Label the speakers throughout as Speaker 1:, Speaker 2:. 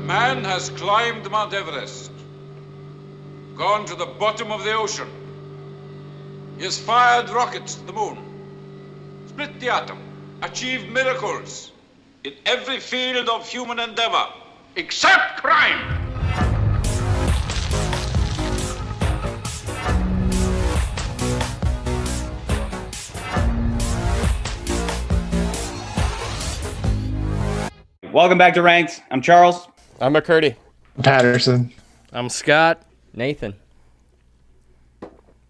Speaker 1: Man has climbed Mount Everest, gone to the bottom of the ocean. He has fired rockets to the moon, split the atom, achieved miracles in every field of human endeavor, except crime.
Speaker 2: Welcome back to Ranked. I'm Charles.
Speaker 3: I'm McCurdy.
Speaker 4: Patterson.
Speaker 5: I'm Scott.
Speaker 6: Nathan.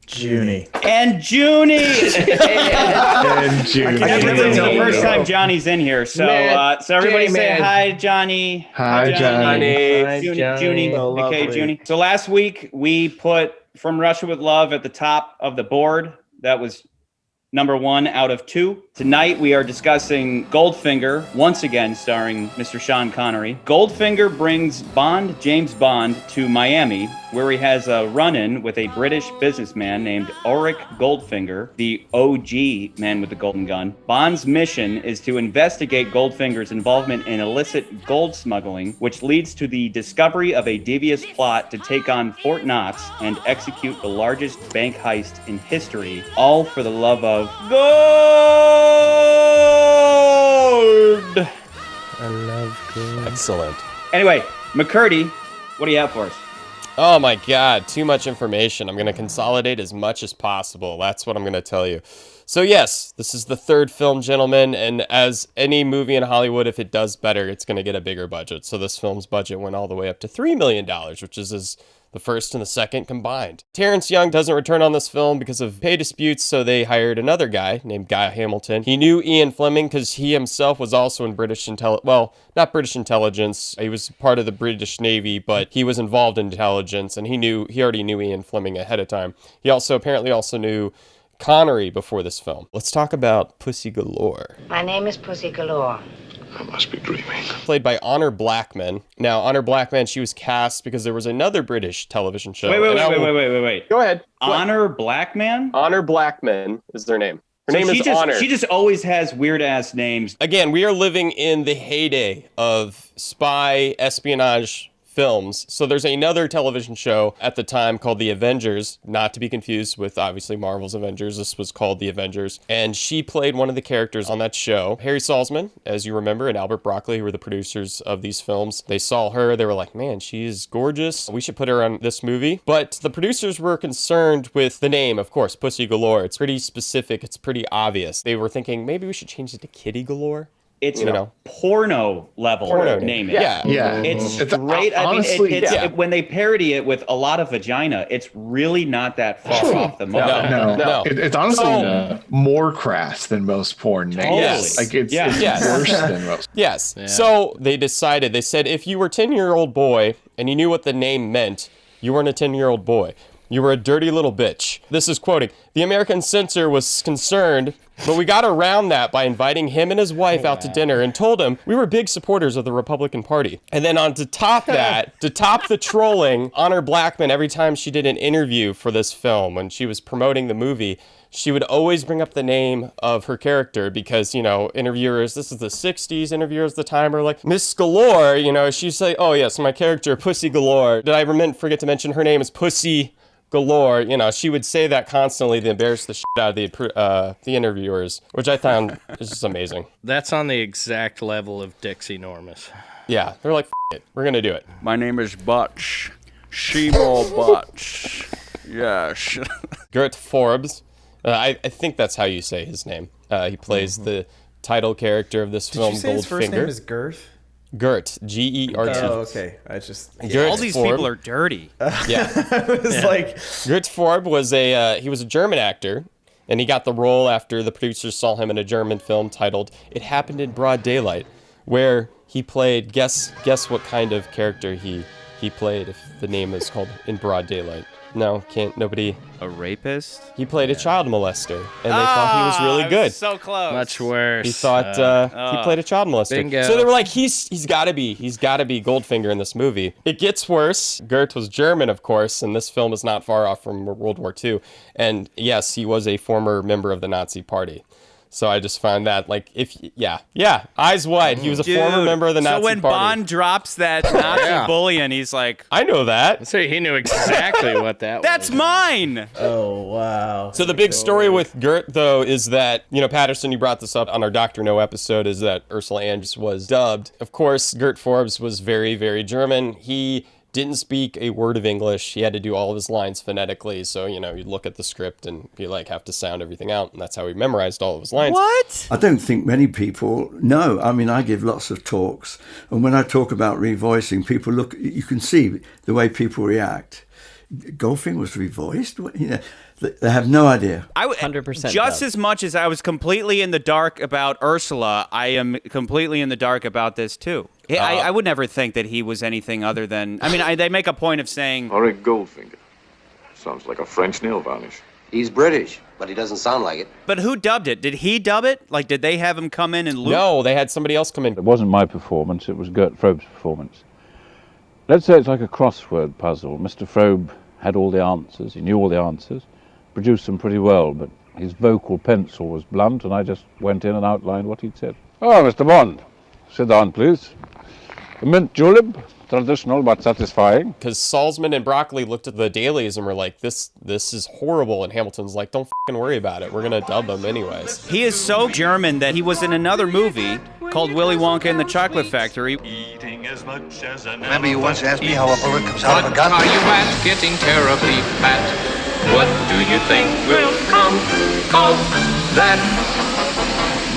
Speaker 4: JOONIE.
Speaker 2: And JOONIE!
Speaker 4: And JOONIE.
Speaker 2: I think it's the first time Johnny's in here, so everybody say hi, Johnny.
Speaker 4: Hi, Johnny.
Speaker 6: Hi,
Speaker 2: JOONIE,
Speaker 6: So
Speaker 2: okay,
Speaker 6: lovely.
Speaker 2: JOONIE. So last week we put From Russia with Love at the top of the board. That was number 1 out of 2. Tonight we are discussing Goldfinger, once again starring Mr. Sean Connery. Goldfinger brings James Bond to Miami, where he has a run-in with a British businessman named Auric Goldfinger, the OG man with the golden gun. Bond's mission is to investigate Goldfinger's involvement in illicit gold smuggling, which leads to the discovery of a devious plot to take on Fort Knox and execute the largest bank heist in history, all for the love of gold!
Speaker 5: I love gold.
Speaker 3: Excellent.
Speaker 2: Anyway, McCurdy, what do you have for us?
Speaker 3: Oh my God, too much information. I'm going to consolidate as much as possible. That's what I'm going to tell you. So yes, this is the third film, gentlemen, and as any movie in Hollywood, if it does better, it's going to get a bigger budget. So this film's budget went all the way up to $3 million, which is the first and the second combined. Terrence Young doesn't return on this film because of pay disputes, so they hired another guy named Guy Hamilton. He knew Ian Fleming because he himself was also in not British intelligence. He was part of the British Navy, but he was involved in intelligence, and he already knew Ian Fleming ahead of time. He apparently also knew Connery before this film. Let's talk about Pussy Galore.
Speaker 7: My name is Pussy Galore.
Speaker 1: I must be dreaming.
Speaker 3: Played by Honor Blackman. Now, Honor Blackman, she was cast because there was another British television show.
Speaker 2: Wait.
Speaker 3: Go ahead.
Speaker 2: Honor Blackman?
Speaker 3: Honor Blackman is their name. Her name is Honor.
Speaker 2: She just always has weird-ass names.
Speaker 3: Again, we are living in the heyday of spy espionage films. So there's another television show at the time called The Avengers, not to be confused with obviously Marvel's Avengers. This was called The Avengers. And she played one of the characters on that show. Harry Saltzman, as you remember, and Albert Broccoli, who were the producers of these films. They saw her. They were like, man, she's gorgeous. We should put her on this movie. But the producers were concerned with the name, of course, Pussy Galore. It's pretty specific. It's pretty obvious. They were thinking maybe we should change it to Kitty Galore. It's
Speaker 2: porno level name.
Speaker 3: Yeah.
Speaker 2: It's great.
Speaker 4: Honestly,
Speaker 2: when they parody it with a lot of vagina, it's really not that far off the mark.
Speaker 4: No. It's honestly more crass than most porn names.
Speaker 3: Yes.
Speaker 4: Like it's worse than most.
Speaker 3: Yes. Yeah. So they said if you were a 10-year-old boy and you knew what the name meant, you weren't a 10-year-old boy. You were a dirty little bitch. This is quoting. The American censor was concerned, but we got around that by inviting him and his wife out to dinner and told him we were big supporters of the Republican Party. And then to top the trolling, Honor Blackman, every time she did an interview for this film, when she was promoting the movie, she would always bring up the name of her character because, interviewers, this is the 60s, interviewers at the time are like, Miss Galore, she'd say, oh yes, my character, Pussy Galore. Did I forget to mention her name is Pussy Galore? She would say that constantly to embarrass the shit out of the interviewers, which I found is just amazing.
Speaker 5: That's on the exact level of Dixie Normus.
Speaker 3: Yeah, they're like, it, we're gonna do it.
Speaker 8: My name is Butch. Shemo Butch. Yes.
Speaker 3: Gert Forbes. I think that's how you say his name. He plays the title character of this film,
Speaker 6: Did you say his first name
Speaker 3: Goldfinger.
Speaker 6: is Gert?
Speaker 3: Gert, G-E-R-T.
Speaker 6: Oh, okay. I just...
Speaker 3: Gert
Speaker 5: All these
Speaker 3: Forb.
Speaker 5: people are dirty.
Speaker 3: Yeah.
Speaker 6: I was like...
Speaker 3: Gert Forb was he was a German actor, and he got the role after the producers saw him in a German film titled It Happened in Broad Daylight, where he played, guess what kind of character he played if the name is called In Broad Daylight. No, nobody.
Speaker 8: A rapist?
Speaker 3: He played a child molester, and they thought he was really good.
Speaker 8: So close.
Speaker 5: Much worse.
Speaker 3: He thought he played a child molester.
Speaker 5: Bingo.
Speaker 3: So they were like, he's got to be Goldfinger in this movie. It gets worse. Gert was German, of course, and this film is not far off from World War II. And yes, he was a former member of the Nazi Party. So I just found that, like, eyes wide. He was a former member of the Nazi
Speaker 2: So when
Speaker 3: Party.
Speaker 2: Bond drops that Nazi bullion, he's like,
Speaker 3: I know that.
Speaker 5: So he knew exactly what that
Speaker 2: that's
Speaker 5: was.
Speaker 2: mine.
Speaker 6: Oh, wow.
Speaker 3: So the big story with Gert, though, is that, Patterson, you brought this up on our Dr. No episode, is that Ursula Andress was dubbed. Of course, Gert Forbes was very, very German. He didn't speak a word of English. He had to do all of his lines phonetically. So, you'd look at the script and you have to sound everything out. And that's how he memorized all of his lines.
Speaker 2: What?
Speaker 9: I don't think many people know. I mean, I give lots of talks. And when I talk about revoicing, people look, you can see the way people react. Goldfinger was revoiced? They have no idea.
Speaker 10: 100%
Speaker 2: Just
Speaker 10: dub.
Speaker 2: as much as I was completely in the dark about Ursula, I am completely in the dark about this too. I would never think that he was anything other than... I mean, they make a point of saying...
Speaker 1: Auric Goldfinger. Sounds like a French nail varnish.
Speaker 11: He's British, but he doesn't sound like it.
Speaker 2: But who dubbed it? Did he dub it? Like, did they have him come in and loop?
Speaker 3: No, they had somebody else come in.
Speaker 12: It wasn't my performance, it was Gert Frobe's performance. Let's say it's like a crossword puzzle. Mr. Fröbe had all the answers, he knew all the answers, produced them pretty well, but his vocal pencil was blunt, and I just went in and outlined what he'd said. Oh, Mr. Bond, sit down, please. A mint julep, traditional but satisfying.
Speaker 3: Because Salzman and Broccoli looked at the dailies and were like, this is horrible. And Hamilton's like, don't fucking worry about it. We're going to dub him anyways.
Speaker 2: He is so German that he was in another movie called Willy Wonka and the Chocolate Factory.
Speaker 11: Remember you once asked me how a bullet comes out of a gun?
Speaker 13: Are you at getting terribly fat? What do you think will come of that?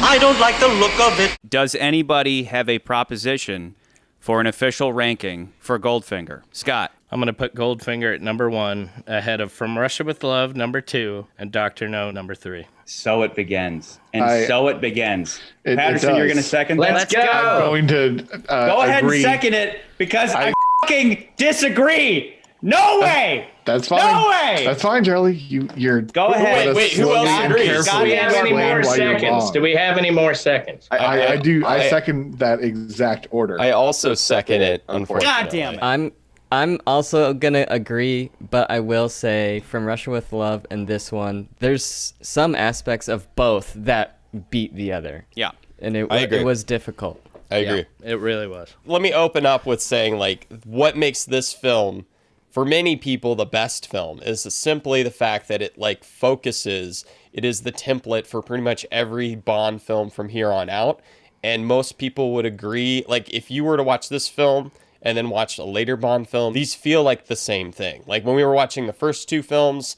Speaker 14: I don't like the look of it.
Speaker 2: Does anybody have a proposition for an official ranking for Goldfinger? Scott.
Speaker 5: I'm going to put Goldfinger at number 1, ahead of From Russia with Love, number 2, and Dr. No, number 3.
Speaker 2: So it begins. And so it begins.
Speaker 4: It
Speaker 2: Patterson,
Speaker 4: does.
Speaker 2: you're going to second that?
Speaker 5: Let's go.
Speaker 4: I'm going to
Speaker 2: Go ahead
Speaker 4: agree.
Speaker 2: and second it, because I fucking disagree. No way!
Speaker 4: That's fine.
Speaker 2: No way!
Speaker 4: That's fine, Charlie. You're
Speaker 2: Go ahead.
Speaker 3: Wait, who else agrees?
Speaker 5: Do we have any more seconds? Do we have any more seconds?
Speaker 4: I do. I second that exact order.
Speaker 3: I also second it, unfortunately.
Speaker 2: God damn it.
Speaker 10: I'm also gonna agree, but I will say From Russia with Love and this one, there's some aspects of both that beat the other.
Speaker 2: Yeah.
Speaker 10: And
Speaker 3: I agree.
Speaker 10: it was difficult.
Speaker 3: I agree.
Speaker 5: It really was.
Speaker 3: Let me open up with saying, what makes this film, for many people, the best film is simply the fact that it, focuses. It is the template for pretty much every Bond film from here on out. And most people would agree, if you were to watch this film and then watch a later Bond film, these feel like the same thing. Like when we were watching the first two films,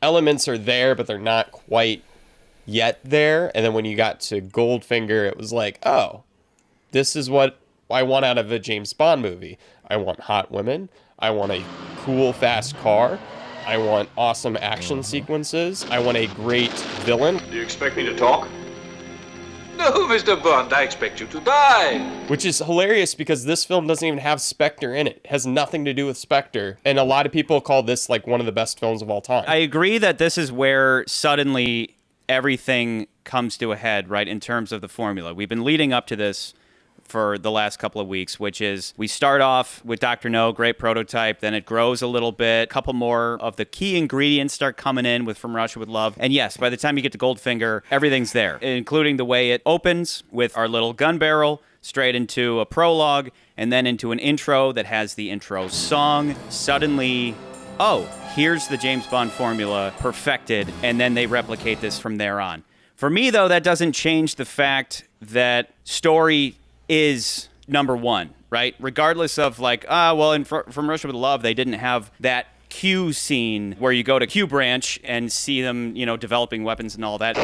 Speaker 3: elements are there, but they're not quite yet there. And then when you got to Goldfinger, it was like, oh, this is what I want out of a James Bond movie. I want hot women. I want a cool, fast car. I want awesome action sequences. I want a great villain.
Speaker 1: Do you expect me to talk? No, Mr. Bond, I expect you to die.
Speaker 3: Which is hilarious because this film doesn't even have Spectre in it. It has nothing to do with Spectre. And a lot of people call this one of the best films of all time.
Speaker 2: I agree that this is where suddenly everything comes to a head, right, in terms of the formula. We've been leading up to this for the last couple of weeks, which is we start off with Dr. No, great prototype, then it grows a little bit, a couple more of the key ingredients start coming in with From Russia with Love, and yes, by the time you get to Goldfinger, everything's there, including the way it opens with our little gun barrel, straight into a prologue, and then into an intro that has the intro song. Suddenly, oh, here's the James Bond formula perfected, and then they replicate this from there on. For me, though, that doesn't change the fact that story is number one, right? Regardless of From Russia with Love, they didn't have that Q scene where you go to Q branch and see them, developing weapons and all that.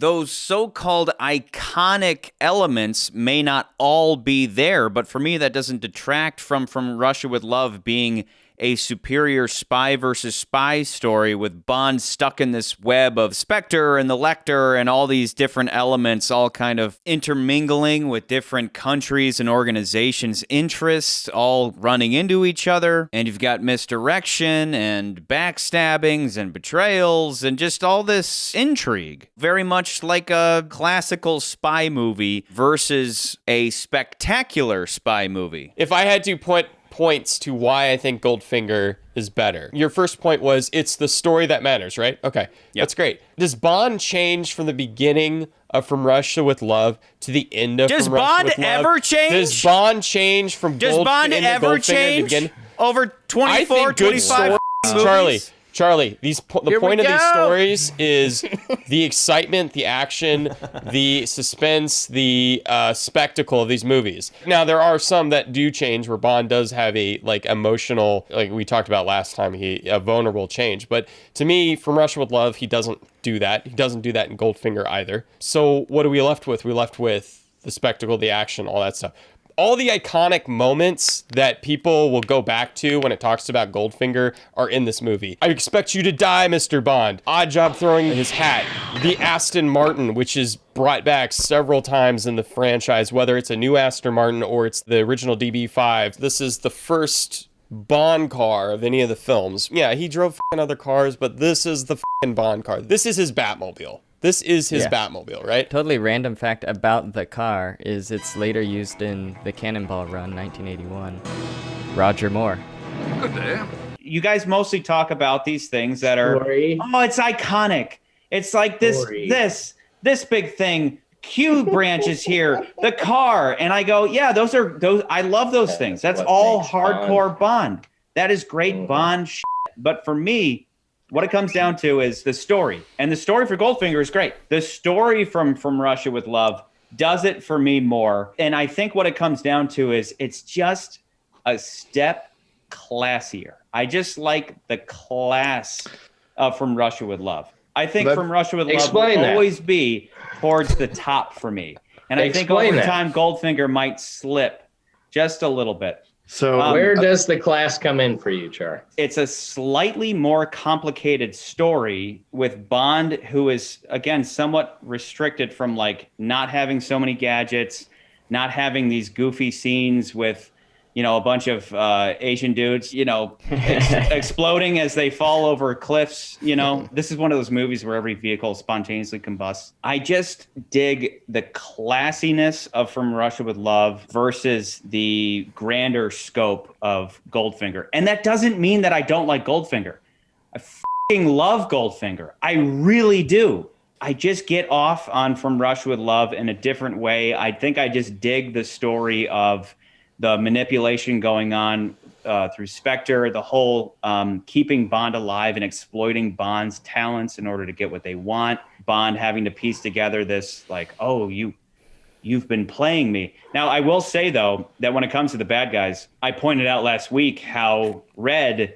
Speaker 2: Those so-called iconic elements may not all be there, but for me, that doesn't detract from Russia with Love being a superior spy versus spy story with Bond stuck in this web of Spectre and the Lecter and all these different elements all kind of intermingling with different countries and organizations' interests all running into each other. And you've got misdirection and backstabbings and betrayals and just all this intrigue. Very much like a classical spy movie versus a spectacular spy movie.
Speaker 3: If I had to put points to why I think Goldfinger is better. Your first point was it's the story that matters, right? Okay, that's great. Does Bond change from the beginning of From Russia with Love to the end of
Speaker 2: Does
Speaker 3: From Russia
Speaker 2: Bond
Speaker 3: with Love?
Speaker 2: ever change?
Speaker 3: Does Bond change from
Speaker 2: Does Bond ever change over 24, 25 movies?
Speaker 3: Charlie, the point of these stories is the excitement, the action, the suspense, the spectacle of these movies. Now, there are some that do change where Bond does have a emotional, like we talked about last time, a vulnerable change. But to me, From Russia with Love, he doesn't do that. He doesn't do that in Goldfinger either. So what are we left with? We're left with the spectacle, the action, all that stuff. All the iconic moments that people will go back to when it talks about Goldfinger are in this movie. I expect you to die, Mr. Bond. Oddjob throwing his hat. The Aston Martin, which is brought back several times in the franchise, whether it's a new Aston Martin or it's the original DB5. This is the first Bond car of any of the films. Yeah, he drove other cars, but this is the Bond car. This is his Batmobile. This is his Batmobile, right?
Speaker 10: Totally random fact about the car is it's later used in the Cannonball Run, 1981. Roger Moore.
Speaker 1: Good day.
Speaker 2: You guys mostly talk about these things that are, it's iconic. It's like this big thing. Q branches here, the car, and I go, yeah, those. I love those things. That's all hardcore Bond. That is great Bond shit. But for me, what it comes down to is the story. And the story for Goldfinger is great. The story from Russia with Love does it for me more. And I think what it comes down to is it's just a step classier. I just like the class of From Russia with Love. I think From Russia with Love will always be towards the top for me. And I think over time, Goldfinger might slip just a little bit.
Speaker 15: So where does the class come in for you, Char?
Speaker 2: It's a slightly more complicated story with Bond, who is, again, somewhat restricted from not having so many gadgets, not having these goofy scenes with, a bunch of Asian dudes, exploding as they fall over cliffs. This is one of those movies where every vehicle spontaneously combusts. I just dig the classiness of From Russia with Love versus the grander scope of Goldfinger. And that doesn't mean that I don't like Goldfinger. I f***ing love Goldfinger. I really do. I just get off on From Russia with Love in a different way. I think I just dig the story of the manipulation going on through Spectre, the whole keeping Bond alive and exploiting Bond's talents in order to get what they want. Bond having to piece together this you've been playing me. Now, I will say, though, that when it comes to the bad guys, I pointed out last week how Red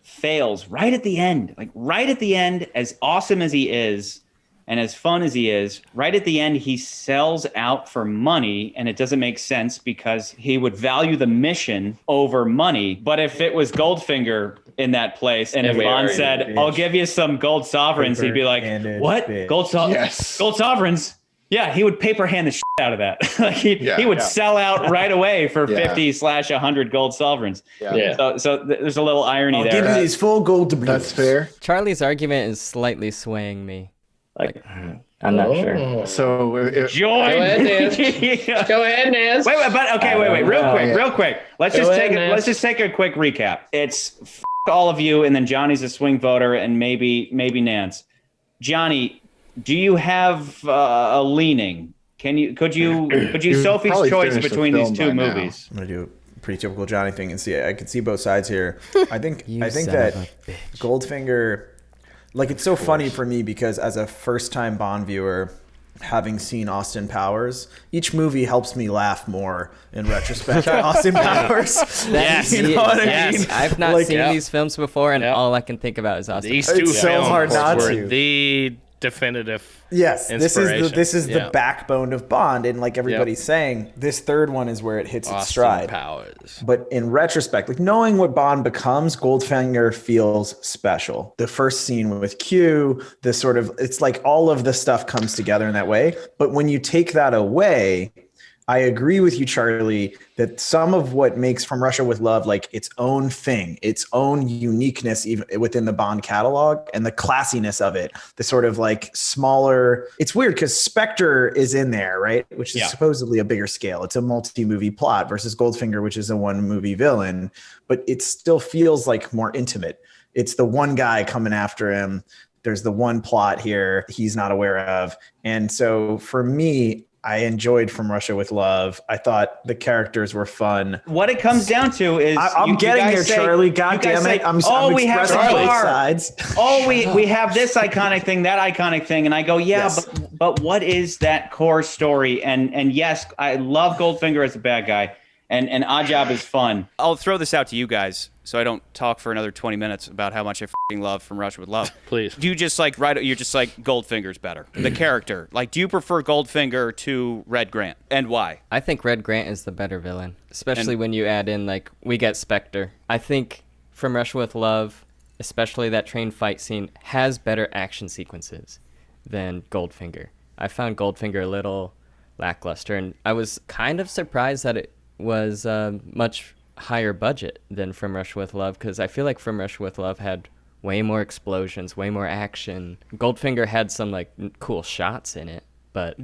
Speaker 2: fails right at the end. Right at the end, as awesome as he is, and as fun as he is, right at the end, he sells out for money, and it doesn't make sense because he would value the mission over money. But if it was Goldfinger in that place, and if Bond said, I'll give you some gold sovereigns, he'd be like, what? Gold sovereigns? Yeah, he would paper hand the shit out of that. He would sell out right away for 50/100 gold sovereigns. So there's a little irony there.
Speaker 6: I'll give you these full gold doubloons.
Speaker 4: That's fair.
Speaker 10: Charlie's argument is slightly swaying me. I'm not sure.
Speaker 15: So
Speaker 2: join.
Speaker 15: Go ahead, Naz. Go ahead, Naz.
Speaker 2: Wait, real quick. Let's just take a quick recap. It's all of you, and then Johnny's a swing voter, and maybe Nance. Johnny, do you have a leaning? Could you Sophie's choice between these two movies?
Speaker 6: I'm gonna do a pretty typical Johnny thing and see. I can see both sides here. I think that Goldfinger. It's so funny for me because as a first-time Bond viewer, having seen Austin Powers, each movie helps me laugh more in retrospect at Austin Powers.
Speaker 10: Yes, you know what I mean? I've not seen these films before, and all I can think about is Austin Powers.
Speaker 5: These two
Speaker 6: it's so hard not
Speaker 5: were
Speaker 6: to.
Speaker 5: The definitive
Speaker 6: this is the
Speaker 5: Yeah.
Speaker 6: backbone of Bond, and like everybody's saying, this third one is where it hits its stride.
Speaker 5: Powers.
Speaker 6: But in retrospect, knowing what Bond becomes, Goldfinger feels special. The first scene with Q, it's like all of the stuff comes together in that way. But when you take that away, I agree with you, Charlie, that some of what makes From Russia with Love like its own thing, its own uniqueness even within the Bond catalog, and the classiness of it, the sort of like smaller, it's weird because Spectre is in there, right? Which is supposedly a bigger scale. It's a multi-movie plot versus Goldfinger, which is a one-movie villain, but it still feels like more intimate. It's the one guy coming after him. There's the one plot here he's not aware of. And so for me, I enjoyed From Russia with Love. I thought the characters were fun.
Speaker 2: What it comes down to is
Speaker 6: I'm getting there, Charlie. God damn it! I'm
Speaker 2: we have
Speaker 6: expressing both sides.
Speaker 2: we have this iconic thing, that iconic thing, and I go, but what is that core story? And yes, I love Goldfinger as a bad guy, and Oddjob is fun. I'll throw this out to you guys, so I don't talk for another 20 minutes about how much I f***ing love From Russia with Love.
Speaker 5: Please.
Speaker 2: Do you just like you're just like Goldfinger's better? The character. Like, do you prefer Goldfinger to Red Grant? And why?
Speaker 10: I think Red Grant is the better villain, especially when you add in, like, we get Spectre. I think From Russia with Love, especially that train fight scene, has better action sequences than Goldfinger. I found Goldfinger a little lackluster, and I was kind of surprised that it was much higher budget than From Russia with Love, because I feel like From Russia with Love had way more explosions, way more action. Goldfinger had some like cool shots in it, but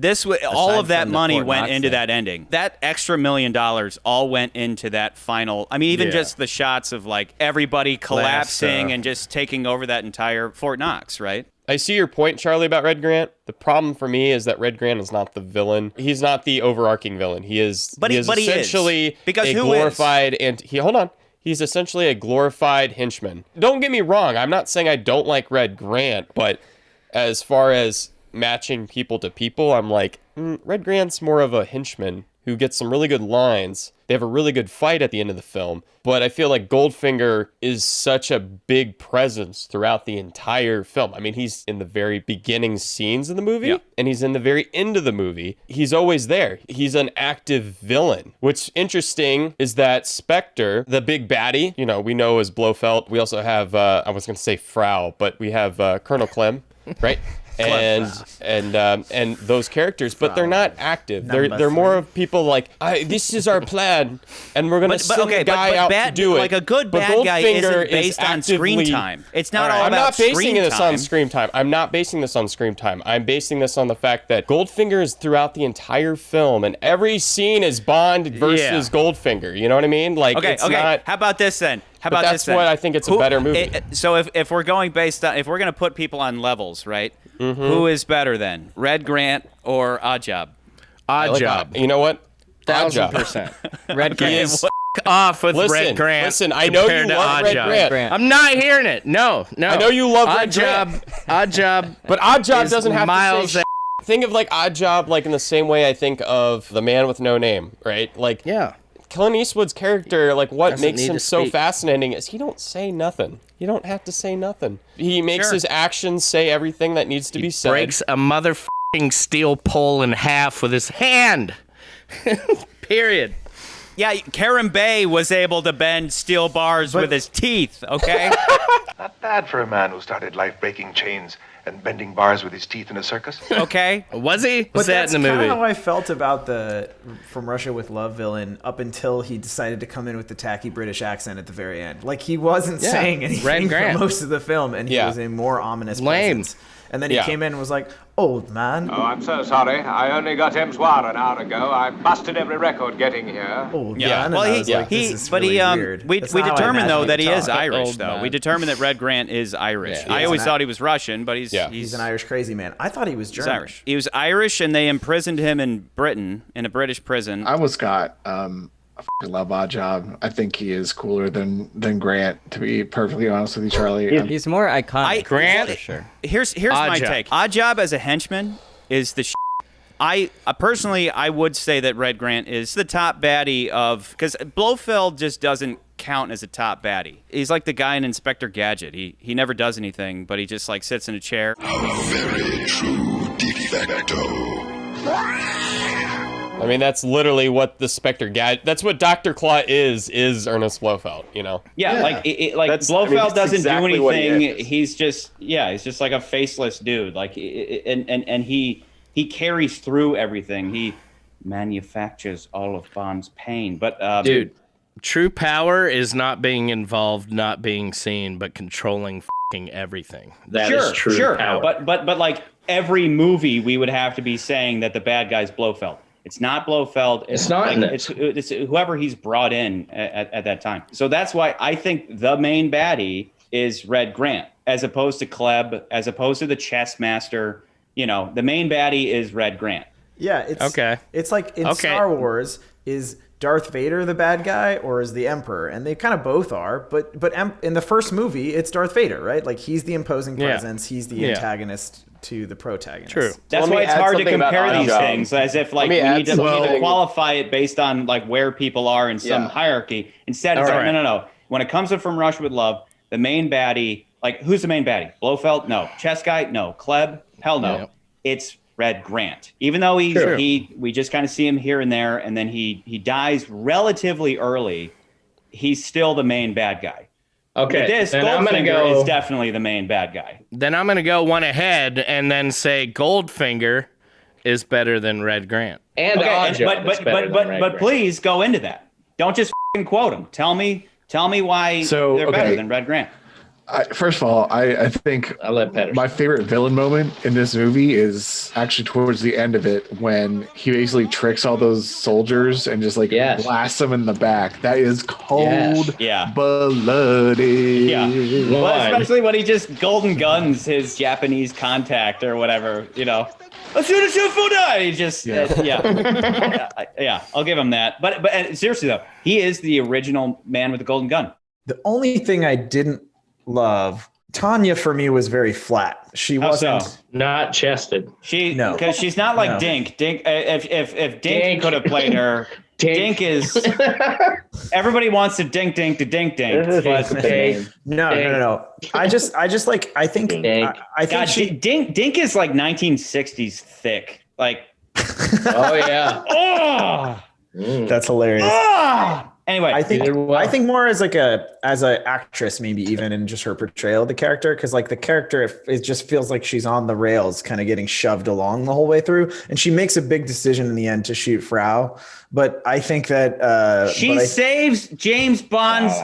Speaker 2: all of that money went into that ending. That extra $1 million all went into that final. I mean, even just the shots of like everybody collapsing and just taking over that entire Fort Knox, right?
Speaker 3: I see your point, Charlie, about Red Grant. The problem for me is that Red Grant is not the villain. He's not the overarching villain. He is essentially a glorified He's essentially a glorified henchman. Don't get me wrong. I'm not saying I don't like Red Grant, but as far as matching people to people, I'm like, Red Grant's more of a henchman who gets some really good lines. They have a really good fight at the end of the film. But I feel like Goldfinger is such a big presence throughout the entire film. I mean, he's in the very beginning scenes of the movie, and he's in the very end of the movie. He's always there. He's an active villain. What's interesting is that Spectre, the big baddie, we know as Blofeld. We also have, I was going to say Frau, but we have Colonel Clem, right? and those characters, but they're not active. They're more of people like, this is our plan, and we're gonna send a guy out to do it.
Speaker 2: Like a good bad guy isn't based on screen time. It's not all about screen time. I'm not basing this on screen time.
Speaker 3: I'm not basing this on screen time. I'm basing this on the fact that Goldfinger is throughout the entire film, and every scene is Bond versus Goldfinger. You know what I mean? Like,
Speaker 2: okay. How about this then?
Speaker 3: That's what I think it's a better movie.
Speaker 2: So if we're going based on, if we're going to put people on levels, right? Mm-hmm. Who is better then, Red Grant or Oddjob?
Speaker 5: Oddjob.
Speaker 3: You know what?
Speaker 5: 1000%.
Speaker 10: Red Grant.
Speaker 5: Off with Red Grant.
Speaker 3: Listen, I know you love Red Grant.
Speaker 5: I'm not hearing it. No.
Speaker 3: I know you love Red Grant.
Speaker 5: Oddjob.
Speaker 3: But Oddjob doesn't have to say think of like Oddjob like in the same way I think of The Man with No Name, right? Like, Clint Eastwood's character, like what makes him so fascinating is he don't say nothing. You don't have to say nothing. He makes his actions say everything that needs to be said.
Speaker 5: Breaks a motherfucking steel pole in half with his hand. Period.
Speaker 2: Yeah, Karen Bay was able to bend steel bars with his teeth, okay?
Speaker 11: Not bad for a man who started life breaking chains and bending bars with his teeth in a circus.
Speaker 2: Okay.
Speaker 5: Was he?
Speaker 6: But
Speaker 5: that in the movie?
Speaker 6: That's kind of how I felt about the From Russia with Love villain up until he decided to come in with the tacky British accent at the very end. Like, he wasn't saying anything for most of the film, and he was a more ominous presence. And then he came in and was like, old man.
Speaker 1: Oh, I'm so sorry. I only got Emswar an hour ago. I busted every record getting here.
Speaker 6: Old man. Well,
Speaker 2: we determined, though, that he is Irish, though. We determined that Red Grant is Irish. I always thought he was Russian, but he's
Speaker 6: an Irish crazy man. I thought he was German.
Speaker 2: He's Irish. He was Irish, and they imprisoned him in Britain, in a British prison.
Speaker 4: I love Oddjob. I think he is cooler than Grant, to be perfectly honest with you, Charlie.
Speaker 10: He's more iconic.
Speaker 2: Grant,
Speaker 10: for sure.
Speaker 2: Here's my take. Oddjob as a henchman is the I would say that Red Grant is the top baddie of, because Blofeld just doesn't count as a top baddie. He's like the guy in Inspector Gadget. He never does anything, but he just like sits in a chair.
Speaker 16: A very true de facto.
Speaker 3: I mean, that's literally what the Spectre Gadget. That's what Dr. Claw is Ernest Blofeld.
Speaker 2: Yeah. Like Blofeld doesn't do anything. He's just like a faceless dude. Like, and he carries through everything. manufactures all of Bond's pain. But
Speaker 5: dude, true power is not being involved, not being seen, but controlling fucking everything. That is true power.
Speaker 2: But like every movie, we would have to be saying that the bad guy's Blofeld. It's not Blofeld.
Speaker 5: It's not.
Speaker 2: Like, it's whoever he's brought in at that time. So that's why I think the main baddie is Red Grant, as opposed to Kleb, as opposed to the chess master. You know, the main baddie is Red Grant.
Speaker 6: Yeah, it's okay. It's like in Star Wars, is Darth Vader the bad guy or is the Emperor? And they kind of both are, but in the first movie, it's Darth Vader, right? Like he's the imposing presence, he's the antagonist to the protagonist.
Speaker 2: True. That's why it's hard to compare these things, as if like we need to qualify it based on like where people are in some hierarchy. Instead, it's like, no. When it comes to From Russia with Love, the main baddie, like who's the main baddie? Blofeld? No. Chess guy? No. Kleb? Hell no. Yeah. It's Red Grant. Even though we just kind of see him here and there, and then he dies relatively early, he's still the main bad guy.
Speaker 5: Okay,
Speaker 2: this Goldfinger is definitely the main bad guy.
Speaker 5: Then I'm gonna go one ahead and then say Goldfinger is better than Red Grant. And
Speaker 2: Oddjob but please go into that. Don't just quote him. Tell me why they're better than Red Grant.
Speaker 4: First of all, I think my favorite villain moment in this movie is actually towards the end of it when he basically tricks all those soldiers and just like blasts them in the back. That is cold blooded.
Speaker 2: Yeah. Well, especially when he just golden guns his Japanese contact or whatever, you know. Let's shoot a Fuda! He just, I'll give him that. But seriously though, he is the original man with the golden gun.
Speaker 6: The only thing I didn't love, Tanya for me was very flat. She wasn't
Speaker 5: not chested.
Speaker 2: Because she's not like Dink. Dink, if Dink could have played her, Dink is. Everybody wants to Dink. But
Speaker 6: no. I think
Speaker 2: Dink is like 1960s thick. Like.
Speaker 5: Oh yeah.
Speaker 6: That's hilarious.
Speaker 2: Anyway,
Speaker 6: I think more as like as an actress, maybe even in just her portrayal of the character, because like the character, it just feels like she's on the rails, kind of getting shoved along the whole way through, and she makes a big decision in the end to shoot Frau. But I think that
Speaker 2: she saves James Bond's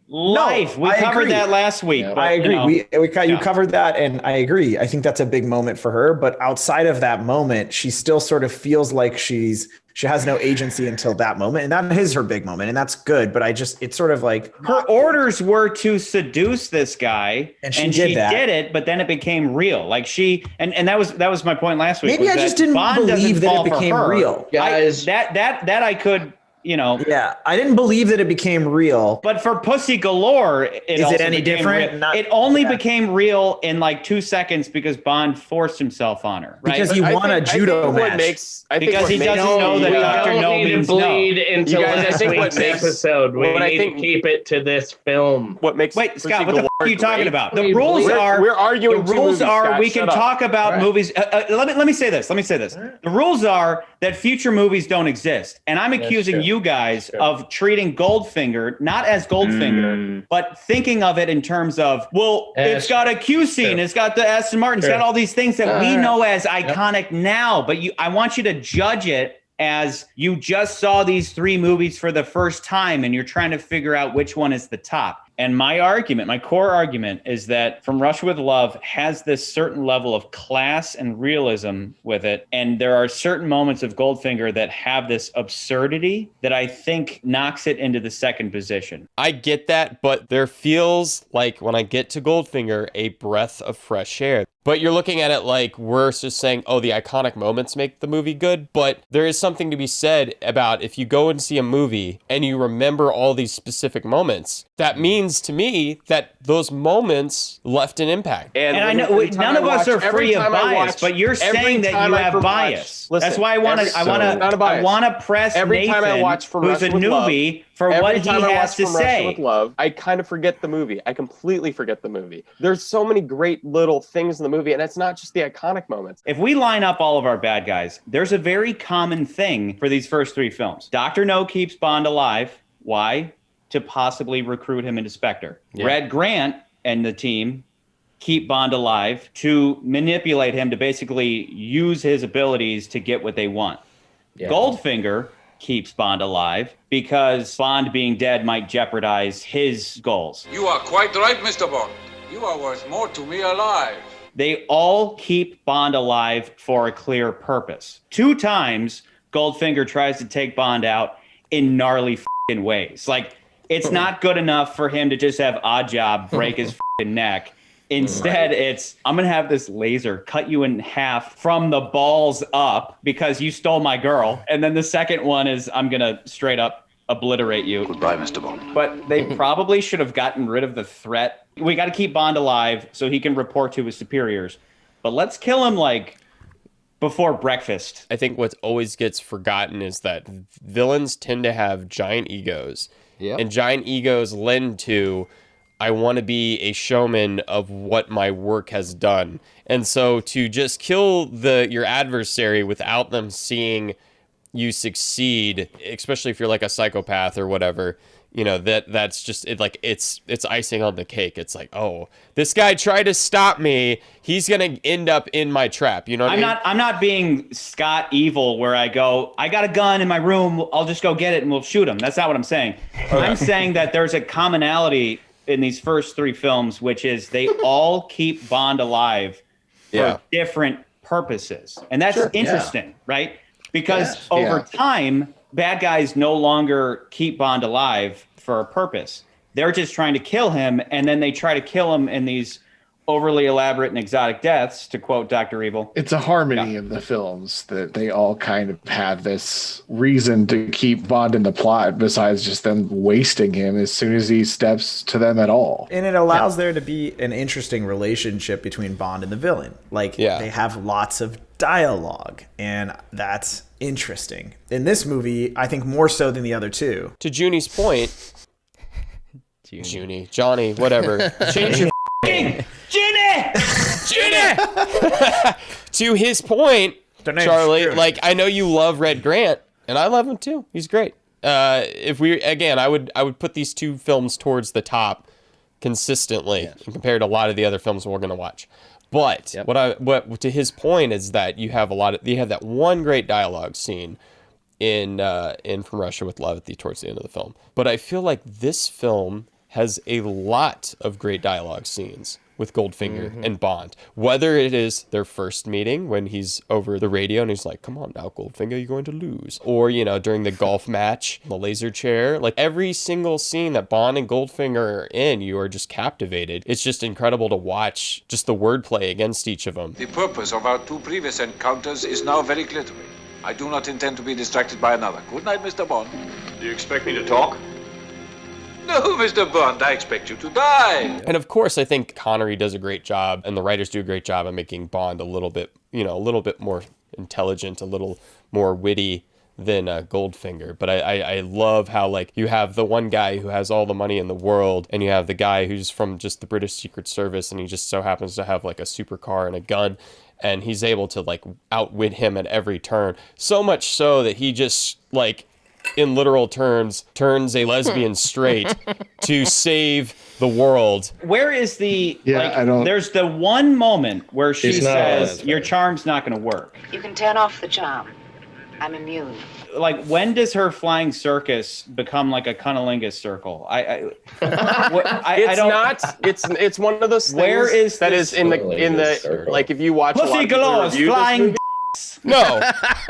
Speaker 2: life. We covered that last week.
Speaker 6: But, I agree. You covered that, and I agree. I think that's a big moment for her. But outside of that moment, she still sort of feels like she has no agency until that moment, and that is her big moment, and that's good. But it's sort of like
Speaker 2: her orders were to seduce this guy, and she did it, but then it became real. Like and that was my point last week.
Speaker 6: Maybe I just didn't believe that it became real,
Speaker 2: guys. That I could. You know,
Speaker 6: I didn't believe that it became real.
Speaker 2: But for Pussy Galore,
Speaker 6: is it any different?
Speaker 2: It only became real in like 2 seconds because Bond forced himself on her, right?
Speaker 6: Because he won a judo match.
Speaker 2: Because he doesn't know that Dr. No means no.
Speaker 5: Until next week's episode. We need to keep it to this film.
Speaker 2: Wait, Scott, what the f*** are you talking about? The rules are
Speaker 3: we're arguing.
Speaker 2: The rules are we can talk about movies. Let me say this. The rules are that future movies don't exist, and I'm accusing you guys of treating Goldfinger not as Goldfinger, but thinking of it in terms of, it's got a Q scene, it's got the Aston Martin, it's got all these things that we know as iconic now, but I want you to judge it as you just saw these 3 movies for the first time and you're trying to figure out which one is the top. And my core argument is that From Russia with Love has this certain level of class and realism with it. And there are certain moments of Goldfinger that have this absurdity that I think knocks it into the second position.
Speaker 3: I get that, but there feels like when I get to Goldfinger, a breath of fresh air. But you're looking at it like we're just saying, the iconic moments make the movie good. But there is something to be said about if you go and see a movie and you remember all these specific moments, that means to me that those moments left an impact.
Speaker 2: And I know none of us are free of bias, but you're saying that you have bias. That's why I want to press
Speaker 3: every
Speaker 2: Nathan,
Speaker 3: time I watch From
Speaker 2: who's a newbie, for what he has to say.
Speaker 3: With Love, I kind of forget the movie. I completely forget the movie. There's so many great little things in the movie, and it's not just the iconic moments.
Speaker 2: If we line up all of our bad guys, there's a very common thing for these first 3 films. Dr. No keeps Bond alive. Why? To possibly recruit him into Spectre. Yeah. Red Grant and the team keep Bond alive to manipulate him to basically use his abilities to get what they want. Goldfinger keeps Bond alive because Bond being dead might jeopardize his goals.
Speaker 1: You are quite right, Mr. Bond. You are worth more to me alive.
Speaker 2: They all keep Bond alive for a clear purpose. 2 times, Goldfinger tries to take Bond out in gnarly f***ing ways. Like, it's not good enough for him to just have Oddjob break his f***ing neck. Instead, it's, I'm going to have this laser cut you in half from the balls up because you stole my girl. And then the second one is, I'm going to straight up obliterate you.
Speaker 16: Goodbye, Mr. Bond.
Speaker 2: But they probably should have gotten rid of the threat. We got to keep Bond alive so he can report to his superiors. But let's kill him, like, before breakfast.
Speaker 3: I think what always gets forgotten is that villains tend to have giant egos. And giant egos lend to, I want to be a showman of what my work has done. And so to just kill your adversary without them seeing you succeed, especially if you're like a psychopath or whatever, you know, that's just it, like it's icing on the cake. It's like, oh, this guy tried to stop me, he's gonna end up in my trap. You know what I mean?
Speaker 2: I'm not being Scott evil where I go, I got a gun in my room, I'll just go get it and we'll shoot him. That's not what I'm saying. I'm saying that there's a commonality in these first 3 films, which is they all keep Bond alive for different purposes. And that's interesting, right? Because over time, bad guys no longer keep Bond alive for a purpose. They're just trying to kill him, and then they try to kill him in these overly elaborate and exotic deaths, to quote Dr. Evil.
Speaker 4: It's a harmony in the films that they all kind of have this reason to keep Bond in the plot besides just them wasting him as soon as he steps to them at all.
Speaker 6: And it allows there to be an interesting relationship between Bond and the villain. Like, they have lots of dialogue, and that's interesting. In this movie, I think more so than the other 2.
Speaker 3: To Junie's point, Johnny, whatever. Change your
Speaker 2: Johnny!
Speaker 3: To his point, Charlie, like, I know you love Red Grant, and I love him too. He's great. If we, again, I would put these 2 films towards the top consistently compared to a lot of the other films we're going to watch. But what to his point is that you have that one great dialogue scene in From Russia with Love towards the end of the film. But I feel like this film has a lot of great dialogue scenes with Goldfinger and Bond. Whether it is their first meeting when he's over the radio and he's like, come on now, Goldfinger, you're going to lose. Or, you know, during the golf match, the laser chair. Like, every single scene that Bond and Goldfinger are in, you are just captivated. It's just incredible to watch just the wordplay against each of them.
Speaker 1: The purpose of our 2 previous encounters is now very clear to me. I do not intend to be distracted by another. Good night, Mr. Bond.
Speaker 13: Do you expect me to talk?
Speaker 1: No, Mr. Bond, I expect you to die.
Speaker 3: And of course, I think Connery does a great job, and the writers do a great job of making Bond a little bit more intelligent, a little more witty than Goldfinger. But I love how, like, you have the one guy who has all the money in the world, and you have the guy who's from just the British Secret Service, and he just so happens to have like a supercar and a gun, and he's able to like outwit him at every turn. So much so that he just, like, in literal terms, turns a lesbian straight to save the world.
Speaker 2: Where is the, there's the one moment where she says, your charm's not going to work.
Speaker 7: You can turn off the charm. I'm immune.
Speaker 2: Like, when does her flying circus become like a cunnilingus circle?
Speaker 3: It's one of those things.
Speaker 2: Where is
Speaker 3: that is in the like, if you watch
Speaker 2: Pussy Galore flying.
Speaker 3: No,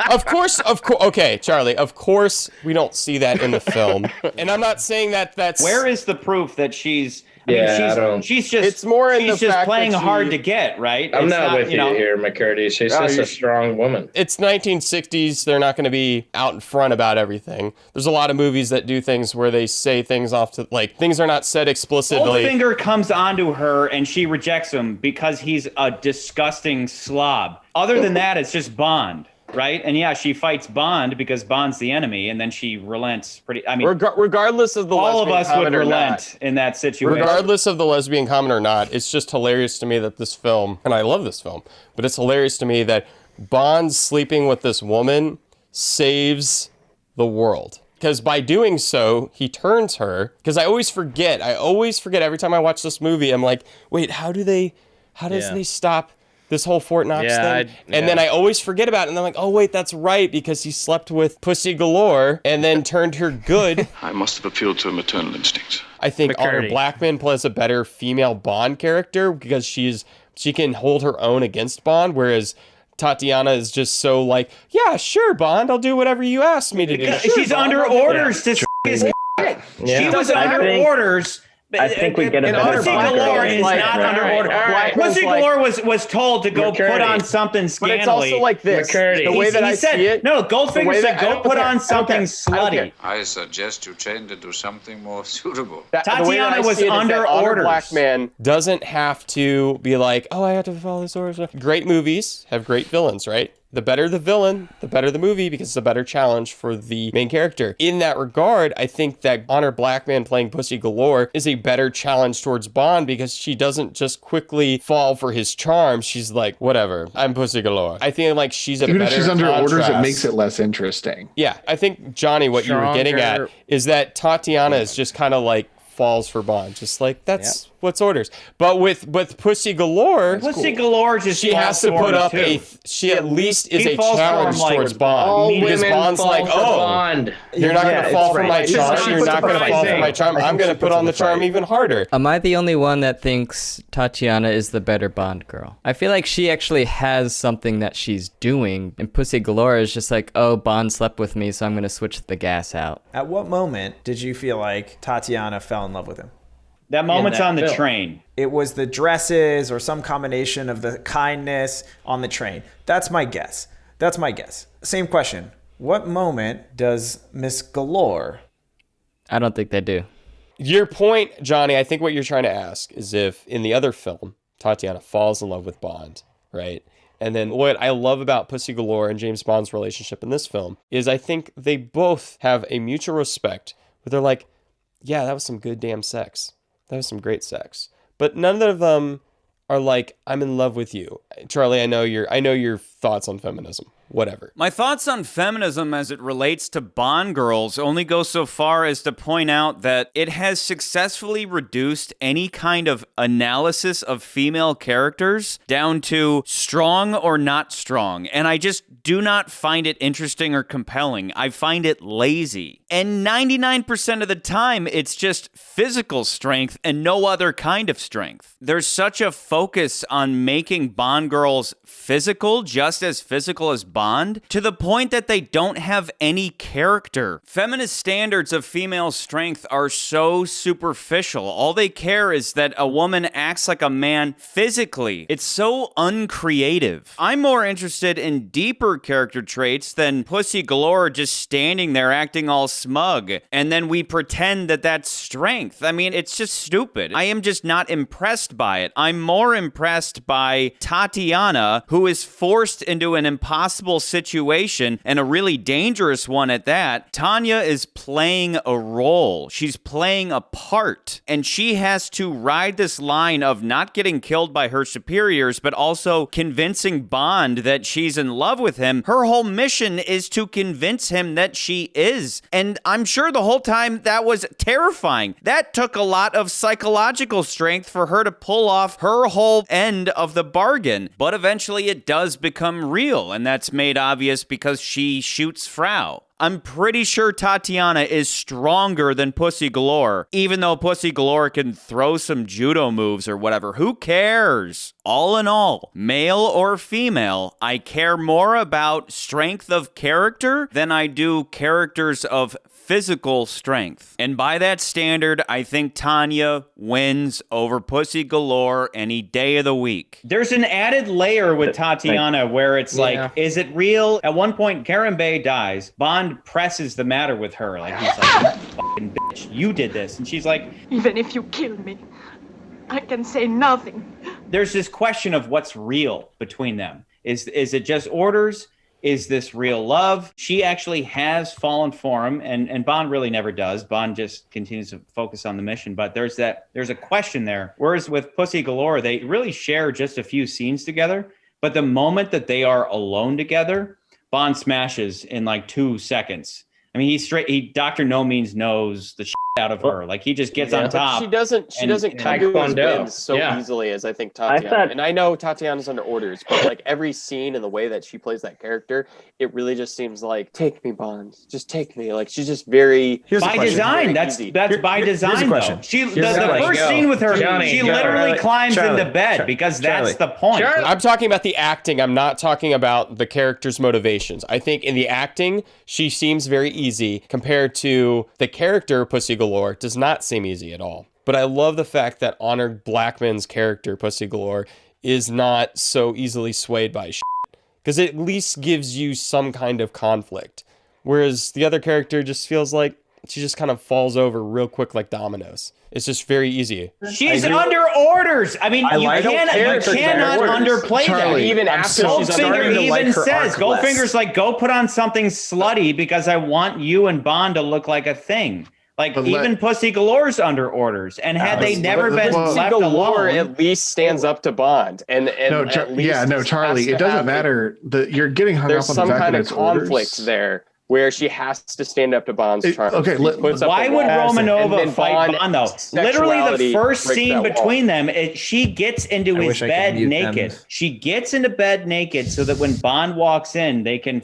Speaker 3: of course. Okay, Charlie, of course we don't see that in the film. And I'm not saying that's...
Speaker 2: Where is the proof that she's... she's just...
Speaker 3: It's more in
Speaker 2: she's
Speaker 3: the
Speaker 2: just
Speaker 3: fact
Speaker 2: playing
Speaker 3: that
Speaker 2: hard to get, right?
Speaker 15: I'm not with you here, McCurdy. She's just a strong woman.
Speaker 3: It's 1960s. They're not going to be out in front about everything. There's a lot of movies that do things where they say things off to... Like, things are not said explicitly.
Speaker 2: Goldfinger comes onto her and she rejects him because he's a disgusting slob. Other than that, it's just Bond. Right? And yeah, she fights Bond because Bond's the enemy, and then she relents pretty... I mean,
Speaker 3: regardless of the
Speaker 2: all of
Speaker 3: lesbian
Speaker 2: us
Speaker 3: comment
Speaker 2: would
Speaker 3: or
Speaker 2: relent
Speaker 3: not,
Speaker 2: in that situation.
Speaker 3: regardless of the lesbian comment or not, it's just hilarious to me that this film, and I love this film, but it's hilarious to me that Bond sleeping with this woman saves the world. Because by doing so, he turns her... Because I always forget every time I watch this movie, I'm like, wait, how does they stop This whole Fort Knox thing. And then I always forget about it. And I'm like, oh, wait, that's right, because he slept with Pussy Galore and then turned her good.
Speaker 16: I must have appealed to her maternal instincts.
Speaker 3: I think Honor Blackman plays a better female Bond character because she can hold her own against Bond, whereas Tatiana is just so like, yeah, sure, Bond, I'll do whatever you ask me to do.
Speaker 2: Sure, she's
Speaker 3: Bond,
Speaker 2: under orders to his She was under orders.
Speaker 17: I think we get a better
Speaker 2: Pussy Galore is not under order. Pussy Galore was told to go put on something scantily.
Speaker 3: But it's also like this. The way that I see it.
Speaker 2: No, Goldfinger said go put on something slutty.
Speaker 1: I suggest you change it to something more suitable.
Speaker 2: Tatiana was under orders.
Speaker 3: Blackman doesn't have to be like, oh, I have to follow this orders. Great movies have great villains, right? The better the villain, the better the movie, because it's a better challenge for the main character. In that regard, I think that Honor Blackman playing Pussy Galore is a better challenge towards Bond because she doesn't just quickly fall for his charm. She's like, whatever, I'm Pussy Galore. I think like she's a
Speaker 4: Even
Speaker 3: better
Speaker 4: if she's under
Speaker 3: contrast.
Speaker 4: orders, it makes it less interesting.
Speaker 3: Yeah, I think, Johnny, what you were getting at is that Tatiana is just kind of like falls for Bond. Just like, that's what's orders. But with Pussy Galore,
Speaker 2: Galore just
Speaker 3: she has to put up she at least is a challenge towards Bond. Because Bond's like, oh, you're not going to fall for my charm. You're not going to fall for my charm. I'm going to put on the charm even harder.
Speaker 10: Am I the only one that thinks Tatiana is the better Bond girl? I feel like she actually has something that she's doing, and Pussy Galore is just like, oh, Bond slept with me, so I'm going to switch the gas out.
Speaker 6: At what moment did you feel like Tatiana fell in love with him?
Speaker 2: That moment's on the train.
Speaker 6: It was the dresses or some combination of the kindness on the train. That's my guess. Same question. What moment does Miss Galore?
Speaker 10: I don't think they do.
Speaker 3: Your point, Johnny, I think what you're trying to ask is if in the other film, Tatiana falls in love with Bond, right? And then what I love about Pussy Galore and James Bond's relationship in this film is I think they both have a mutual respect where they're like, yeah, that was some good damn sex. That was some great sex. But none of them are like, I'm in love with you. Charlie, I know your thoughts on feminism. Whatever.
Speaker 18: My thoughts on feminism as it relates to Bond girls only go so far as to point out that it has successfully reduced any kind of analysis of female characters down to strong or not strong. And I just do not find it interesting or compelling. I find it lazy. And 99% of the time, it's just physical strength and no other kind of strength. There's such a focus on making Bond girls physical, just as physical as Bond, to the point that they don't have any character. Feminist standards of female strength are so superficial. All they care is that a woman acts like a man physically. It's so uncreative. I'm more interested in deeper character traits than Pussy Galore just standing there acting all smug, and then we pretend that that's strength. I mean, it's just stupid. I am just not impressed by it. I'm more impressed by Tatiana, who is forced into an impossible situation, and a really dangerous one at that. Tanya is playing a role. She's playing a part, and she has to ride this line of not getting killed by her superiors, but also convincing Bond that she's in love with him. Her whole mission is to convince him that she is, and I'm sure the whole time that was terrifying. That took a lot of psychological strength for her to pull off her whole end of the bargain, but eventually it does become real, and that's made obvious because she shoots Frau. I'm pretty sure Tatiana is stronger than Pussy Galore, even though Pussy Galore can throw some judo moves or whatever. Who cares? All in all, male or female, I care more about strength of character than I do characters of physical strength. And by that standard, I think Tanya wins over Pussy Galore any day of the week.
Speaker 2: There's an added layer with Tatiana where it's like, is it real? At one point, Karen Bay dies. Bond presses the matter with her. Like, he's like, you fucking bitch, you did this. And she's like,
Speaker 19: even if you kill me, I can say nothing.
Speaker 2: There's this question of what's real between them. Is it just orders? Is this real love? She actually has fallen for him, and Bond really never does. Bond just continues to focus on the mission, but there's a question there. Whereas with Pussy Galore, they really share just a few scenes together, but the moment that they are alone together, Bond smashes in like 2 seconds. I I mean, Dr. No Means knows the shit out of her. Like, he just gets on top.
Speaker 3: She doesn't come to his ends so easily as I think Tatiana. And I know Tatiana's under orders, but like every scene and the way that she plays that character, it really just seems like, take me, Bond. Just take me. Like, she's just very...
Speaker 2: by design. That's by design, though. The first scene with her, she literally climbs into bed because that's the point.
Speaker 3: I'm talking about the acting. I'm not talking about the character's motivations. I think in the acting, she seems very easy compared to the character Pussy Galore does not seem easy at all. But I love the fact that Honored Blackman's character Pussy Galore is not so easily swayed by shit, because it at least gives you some kind of conflict. Whereas the other character just feels like she just kind of falls over real quick like dominoes. It's just very easy.
Speaker 2: She's under orders. I mean, you cannot underplay that.
Speaker 3: Even after she's
Speaker 2: Goldfinger even says, Goldfinger's like, go put on something slutty because I want you and Bond to look like a thing. Like, even Pussy Galore's under orders. And had they never been left alone...
Speaker 3: at least stands up to Bond.
Speaker 4: Charlie, it doesn't matter. You're getting hung up on the fact that it's orders.
Speaker 3: There's some kind of conflict there, where she has to stand up to Bond's charm.
Speaker 2: Okay, why would Romanova fight Bond, though? Literally, the first scene between them, she gets into his bed naked. She gets into bed naked so that when Bond walks in, they can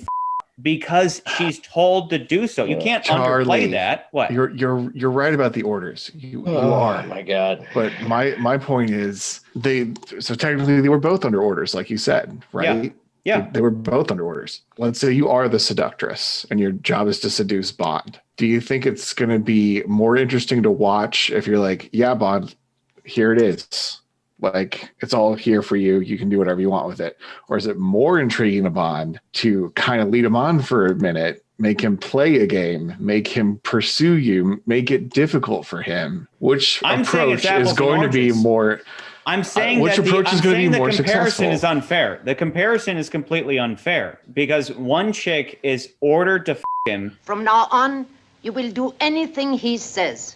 Speaker 2: because she's told to do so. You can't underplay that. What?
Speaker 4: You're right about the orders. You are.
Speaker 15: Oh my God.
Speaker 4: But my point is technically they were both under orders, like you said, right?
Speaker 2: Yeah.
Speaker 4: They were both under orders. Let's say you are the seductress and your job is to seduce Bond. Do you think it's going to be more interesting to watch if you're like, yeah, Bond, here it is. Like, it's all here for you. You can do whatever you want with it. Or is it more intriguing to Bond to kind of lead him on for a minute, make him play a game, make him pursue you, make it difficult for him? Which approach is going to be more...
Speaker 2: I'm saying
Speaker 4: which approach is going to be more successful?
Speaker 2: The comparison is unfair. The comparison is completely unfair because one chick is ordered to f him.
Speaker 7: From now on, you will do anything he says.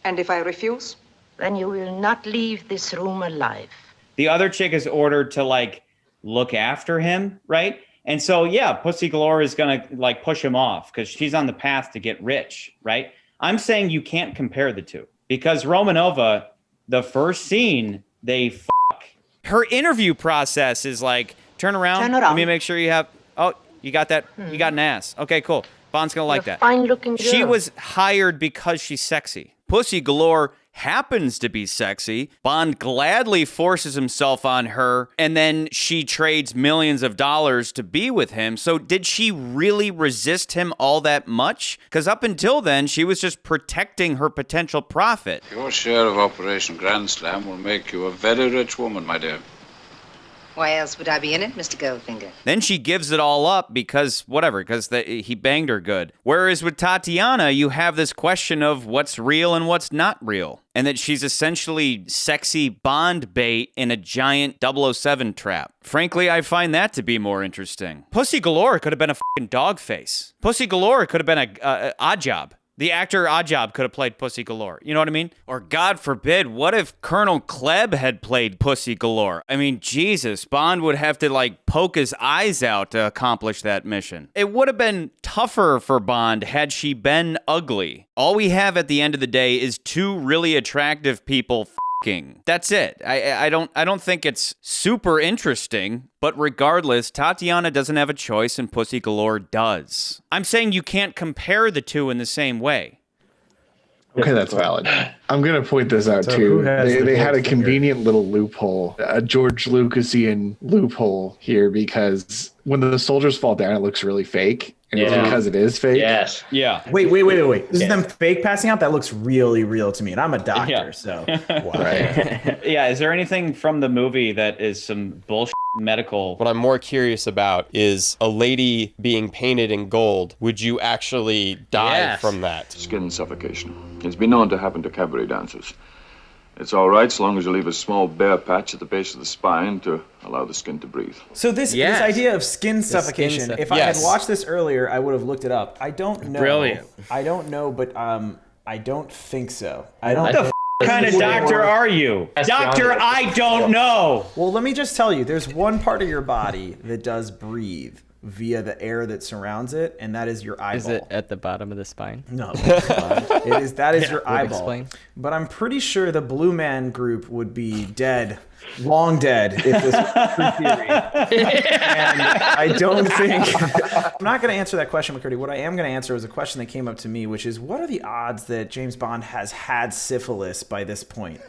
Speaker 19: And if I refuse?
Speaker 7: Then you will not leave this room alive.
Speaker 2: The other chick is ordered to like look after him, right? And so, yeah, Pussy Galore is going to like push him off because she's on the path to get rich, right? I'm saying you can't compare the two because Romanova, the first scene, they fuck.
Speaker 18: Her interview process is like, turn around. Let me make sure you have, you got that, you got an ass. Okay, cool. Bond's gonna like that.
Speaker 7: Fine-looking girl.
Speaker 18: She was hired because she's sexy. Pussy Galore happens to be sexy. Bond gladly forces himself on her, and then she trades millions of dollars to be with him. So did she really resist him all that much? Because up until then, she was just protecting her potential profit.
Speaker 1: Your share of Operation Grand Slam will make you a very rich woman, my dear.
Speaker 7: Why else would I be in it, Mr. Goldfinger?
Speaker 18: Then she gives it all up because he banged her good. Whereas with Tatiana, you have this question of what's real and what's not real. And that she's essentially sexy Bond bait in a giant 007 trap. Frankly, I find that to be more interesting. Pussy Galore could have been a fucking dog face. Pussy Galore could have been a Oddjob. The actor Oddjob could have played Pussy Galore. You know what I mean? Or God forbid, what if Colonel Klebb had played Pussy Galore? I mean, Jesus, Bond would have to like poke his eyes out to accomplish that mission. It would have been tougher for Bond had she been ugly. All we have at the end of the day is two really attractive people f***ing. That's it. I don't think it's super interesting. But regardless, Tatiana doesn't have a choice and Pussy Galore does. I'm saying you can't compare the two in the same way.
Speaker 4: Okay, that's valid. I'm going to point this out too. They had a convenient little loophole, a George Lucasian loophole here, because when the soldiers fall down, it looks really fake. And it's because it is fake.
Speaker 15: Yes.
Speaker 2: Yeah.
Speaker 6: Wait. This is them fake passing out? That looks really real to me. And I'm a doctor, so.
Speaker 2: Right. Yeah. Is there anything from the movie that is some bullshit medical?
Speaker 3: What I'm more curious about is a lady being painted in gold. Would you actually die from that?
Speaker 1: Skin suffocation. It's been known to happen to cabaret dancers. It's all right so long as you leave a small bare patch at the base of the spine to allow the skin to breathe.
Speaker 6: So this idea of skin suffocation, if I had watched this earlier, I would have looked it up. I don't know.
Speaker 5: Brilliant.
Speaker 6: I don't know, but I don't think so.
Speaker 2: What kind of doctor are you? Doctor, I don't know.
Speaker 6: Well, let me just tell you, there's one part of your body that does breathe. via the air that surrounds it, and that is your eyeball.
Speaker 10: Is it at the bottom of the spine?
Speaker 6: No, it is. That is your eyeball.
Speaker 10: Explain.
Speaker 6: But I'm pretty sure the Blue Man Group would be dead, long dead, if this was true theory. And I don't think. I'm not going to answer that question, McCurdy. What I am going to answer is a question that came up to me, which is, what are the odds that James Bond has had syphilis by this point?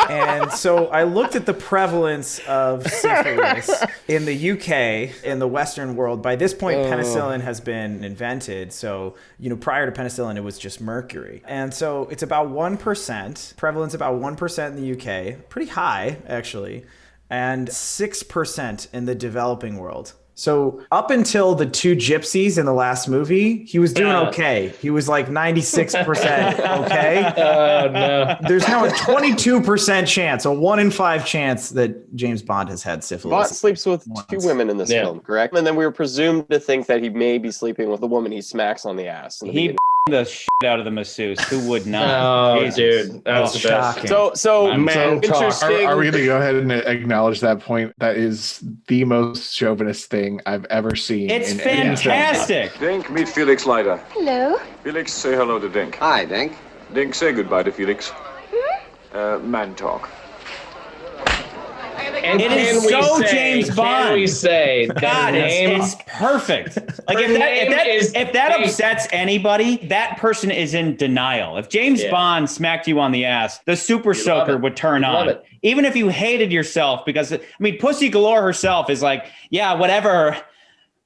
Speaker 6: And so I looked at the prevalence of syphilis in the UK, in the Western world. By this point, penicillin has been invented. So, prior to penicillin, it was just mercury. And so it's about 1%, prevalence about 1% in the UK, pretty high, actually, and 6% in the developing world. So up until the two gypsies in the last movie, he was doing okay. He was like 96% okay.
Speaker 15: Oh, no.
Speaker 6: There's now a 22% chance, a 1 in 5 chance that James Bond has had syphilis.
Speaker 3: Bond sleeps with 2 women in this film, correct? And then we were presumed to think that he may be sleeping with a woman he smacks on the ass.
Speaker 2: He the shit out of the masseuse. Who would not?
Speaker 15: Oh, Jesus. Dude, that's the best.
Speaker 3: So
Speaker 4: interesting. Are we going to go ahead and acknowledge that point? That is the most chauvinist thing I've ever seen.
Speaker 2: It's fantastic.
Speaker 1: Dink, meet Felix Leiter.
Speaker 7: Hello.
Speaker 1: Felix, say hello to Dink.
Speaker 17: Hi, Dink.
Speaker 1: Dink, say goodbye to Felix. Man talk.
Speaker 15: And
Speaker 2: it is so James Bond.
Speaker 15: Can we say
Speaker 2: God, it's perfect. Like if that upsets anybody, that person is in denial. If James Bond smacked you on the ass, the super soaker would turn on. Even if you hated yourself, because Pussy Galore herself is like, yeah, whatever,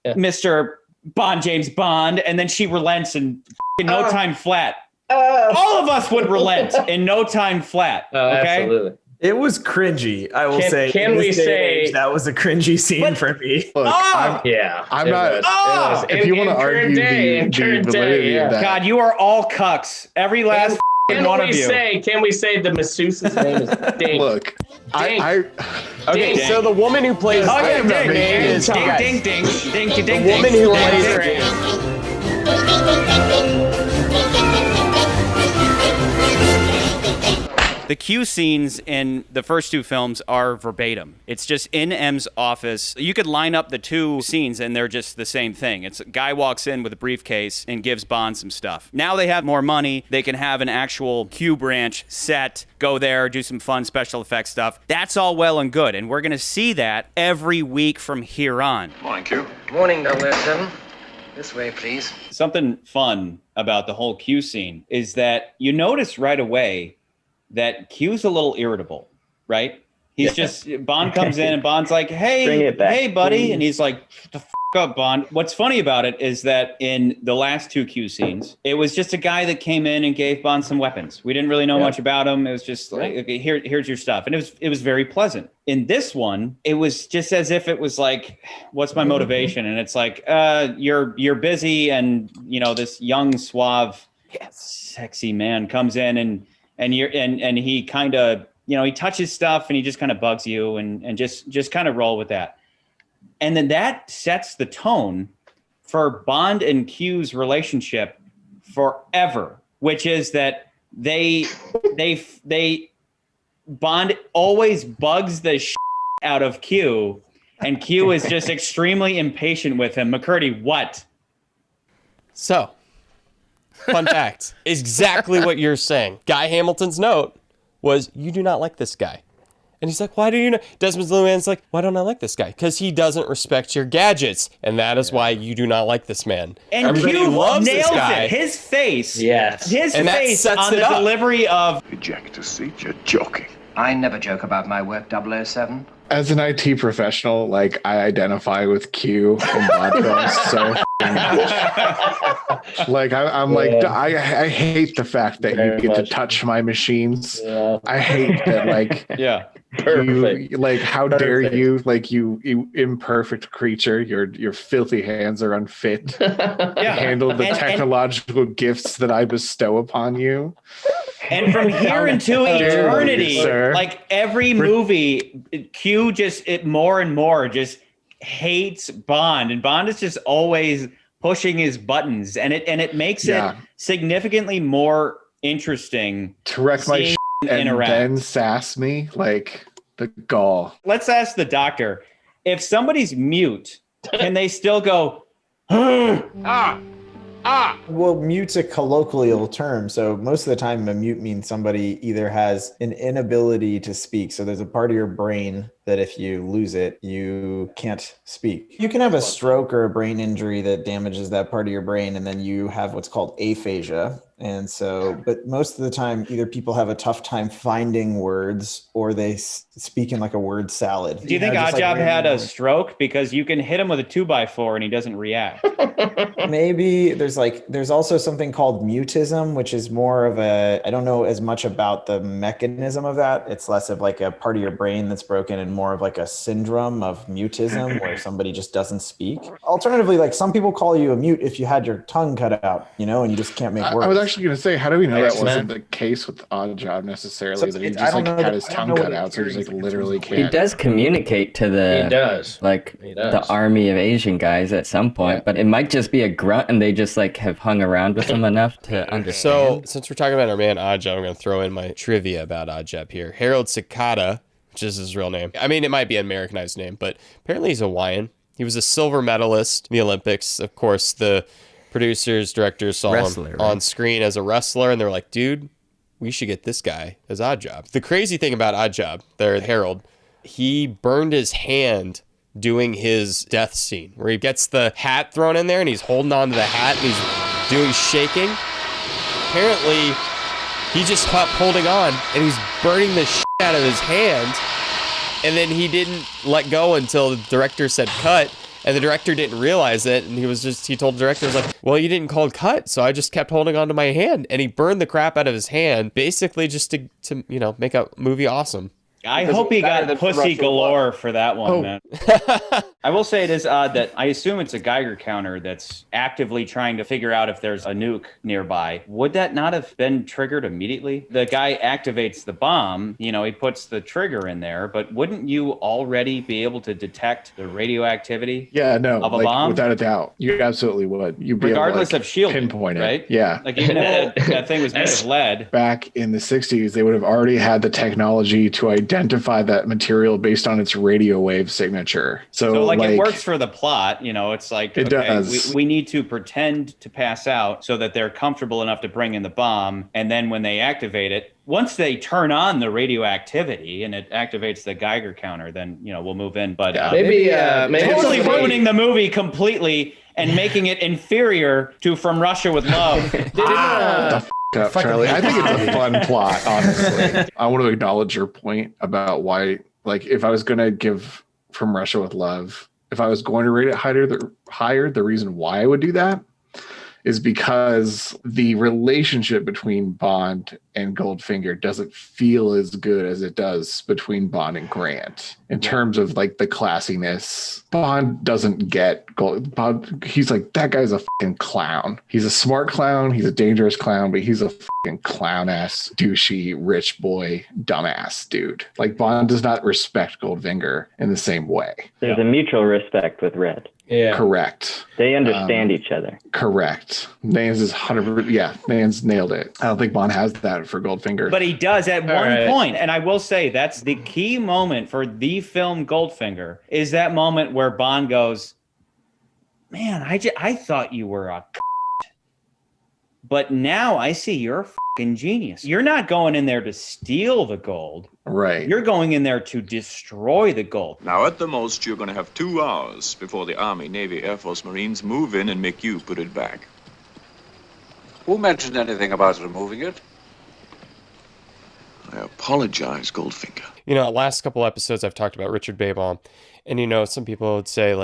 Speaker 2: Mr. Bond, James Bond, and then she relents in no time flat. All of us would relent in no time flat. Okay.
Speaker 15: Absolutely.
Speaker 6: It was cringy, I will say.
Speaker 15: Can we say
Speaker 6: that was a cringy scene for me?
Speaker 4: Look, I'm not. If you want to argue the validity of that,
Speaker 2: God, you are all cucks. Every last one of you.
Speaker 15: Can we say the masseuse's name is Dink?
Speaker 4: Look,
Speaker 3: okay, so the woman who plays
Speaker 2: Dink,
Speaker 3: the woman who plays
Speaker 18: The Q scenes in the first 2 films are verbatim. It's just in M's office. You could line up the 2 scenes and they're just the same thing. It's a guy walks in with a briefcase and gives Bond some stuff. Now they have more money. They can have an actual Q branch set, go there, do some fun special effects stuff. That's all well and good. And we're going to see that every week from here on.
Speaker 1: Morning, Q.
Speaker 17: Morning, 007. This way, please.
Speaker 2: Something fun about the whole Q scene is that you notice right away that Q's a little irritable, right? He's just, Bond comes in and Bond's like, hey, buddy. And he's like, the f up, Bond. What's funny about it is that in the last 2 Q scenes, it was just a guy that came in and gave Bond some weapons. We didn't really know much about him. It was just like, okay, here's your stuff. And it was very pleasant. In this one, it was just as if it was like, what's my motivation? And it's like, you're busy, and this young, suave, sexy man comes in and he kind of, he touches stuff and he just kind of bugs you and just kind of roll with that. And then that sets the tone for Bond and Q's relationship forever, which is that Bond always bugs the shit out of Q, and Q is just extremely impatient with him. McCurdy, what?
Speaker 3: So, fun fact, exactly what you're saying. Guy Hamilton's note was, you do not like this guy. And he's like, why do you know? Desmond Llewellyn's like, why don't I like this guy? Because he doesn't respect your gadgets. And that is why you do not like this man.
Speaker 2: And
Speaker 3: everybody
Speaker 2: Q
Speaker 3: loves
Speaker 2: nails
Speaker 3: this guy.
Speaker 2: it. His face.
Speaker 15: Yes.
Speaker 2: His face on the delivery of...
Speaker 16: Eject seat, you're joking.
Speaker 17: I never joke about my work, 007.
Speaker 4: As an IT professional, like, I identify with Q and Bond films so much. Like, I'm like, I hate the fact that you get to touch my machines. Yeah. I hate that, like,
Speaker 15: Perfect.
Speaker 4: How dare you? Like, you imperfect creature. Your filthy hands are unfit to handle the technological gifts that I bestow upon you.
Speaker 2: And from here into eternity, like every movie, Q just more and more just hates Bond, and Bond is just always pushing his buttons, and it makes it significantly more interesting
Speaker 4: to wreck my shit and then sass me, like the gall.
Speaker 2: Let's ask the doctor, if somebody's mute can they still go,
Speaker 6: Well, mute's a colloquial term, so most of the time a mute means somebody either has an inability to speak, so there's a part of your brain that if you lose it, you can't speak. You can have a stroke or a brain injury that damages that part of your brain, and then you have what's called aphasia. And so, but most of the time, either people have a tough time finding words or they speak in like a word salad.
Speaker 2: do you think Oddjob had a stroke? Because you can hit him with a 2x4 and he doesn't react.
Speaker 6: Maybe there's also something called mutism, which is more of I don't know as much about the mechanism of that. It's less of like a part of your brain that's broken and more of like a syndrome of mutism where somebody just doesn't speak. Alternatively, like some people call you a mute if you had your tongue cut out, and you just can't make words.
Speaker 4: I was actually going to say, how do we know that wasn't the case with Oddjob necessarily?
Speaker 6: So
Speaker 4: that he just had his tongue cut out, so he just literally can't.
Speaker 10: He does communicate to the the army of Asian guys at some point, but it might just be a grunt and they just have hung around with him enough to understand.
Speaker 3: So since we're talking about our man Oddjob, I'm going to throw in my trivia about Oddjob here. Harold Sakata, which is his real name. I mean, it might be an Americanized name, but apparently he's Hawaiian. He was a silver medalist in the Olympics. Of course, the producers, directors saw him on screen as a wrestler, and they were like, dude, we should get this guy as Oddjob. The crazy thing about Oddjob, Harold, he burned his hand doing his death scene, where he gets the hat thrown in there, and he's holding on to the hat, and he's doing shaking. Apparently, he just kept holding on, and he's burning the shit out of his hand, and then he didn't let go until the director said cut, and the director didn't realize it, and he told the director, well, you didn't call cut, so I just kept holding on to my hand, and he burned the crap out of his hand, basically just to make a movie awesome.
Speaker 2: I hope he got Pussy Galore for that one, man. I will say it is odd that I assume it's a Geiger counter that's actively trying to figure out if there's a nuke nearby. Would that not have been triggered immediately? The guy activates the bomb, he puts the trigger in there, but wouldn't you already be able to detect the radioactivity of a bomb?
Speaker 4: Without a doubt. You absolutely would. You'd be
Speaker 2: regardless
Speaker 4: able to,
Speaker 2: of shielding,
Speaker 4: pinpoint it.
Speaker 2: Right?
Speaker 4: Yeah.
Speaker 2: Even if that thing was made of lead.
Speaker 4: Back in the 60s, they would have already had the technology to identify that material based on its radio wave signature. So
Speaker 2: it works for the plot, it's like,
Speaker 4: it does.
Speaker 2: We need to pretend to pass out so that they're comfortable enough to bring in the bomb. And then when they activate it, once they turn on the radioactivity and it activates the Geiger counter, then, we'll move in. But
Speaker 15: maybe
Speaker 2: totally ruining the movie completely and making it inferior to From Russia with Love.
Speaker 4: Up, Charlie. I think it's a fun plot, honestly. I want to acknowledge your point about why, if I was going to give From Russia with Love, if I was going to rate it higher, the reason why I would do that is because the relationship between Bond and Goldfinger doesn't feel as good as it does between Bond and Grant in terms of the classiness. Bond doesn't get Bond. He's like, that guy's a fucking clown. He's a smart clown. He's a dangerous clown, but he's a fucking clown ass, douchey, rich boy, dumbass dude. Bond does not respect Goldfinger in the same way.
Speaker 20: There's a mutual respect with Red.
Speaker 4: Yeah. Correct.
Speaker 20: They understand each other.
Speaker 4: Correct. Nans is 100%. Yeah, Nans nailed it. I don't think Bond has that for Goldfinger.
Speaker 2: But he does at one point. And I will say that's the key moment for the film Goldfinger is that moment where Bond goes, man, I thought you were a but now I see you're a fucking genius. You're not going in there to steal the gold.
Speaker 4: Right.
Speaker 2: You're going in there to destroy the gold.
Speaker 1: Now, at the most, you're going to have 2 hours before the Army, Navy, Air Force, Marines move in and make you put it back. Who mentioned anything about removing it? I apologize, Goldfinger.
Speaker 3: Last couple episodes I've talked about Richard Baybaum, and some people would say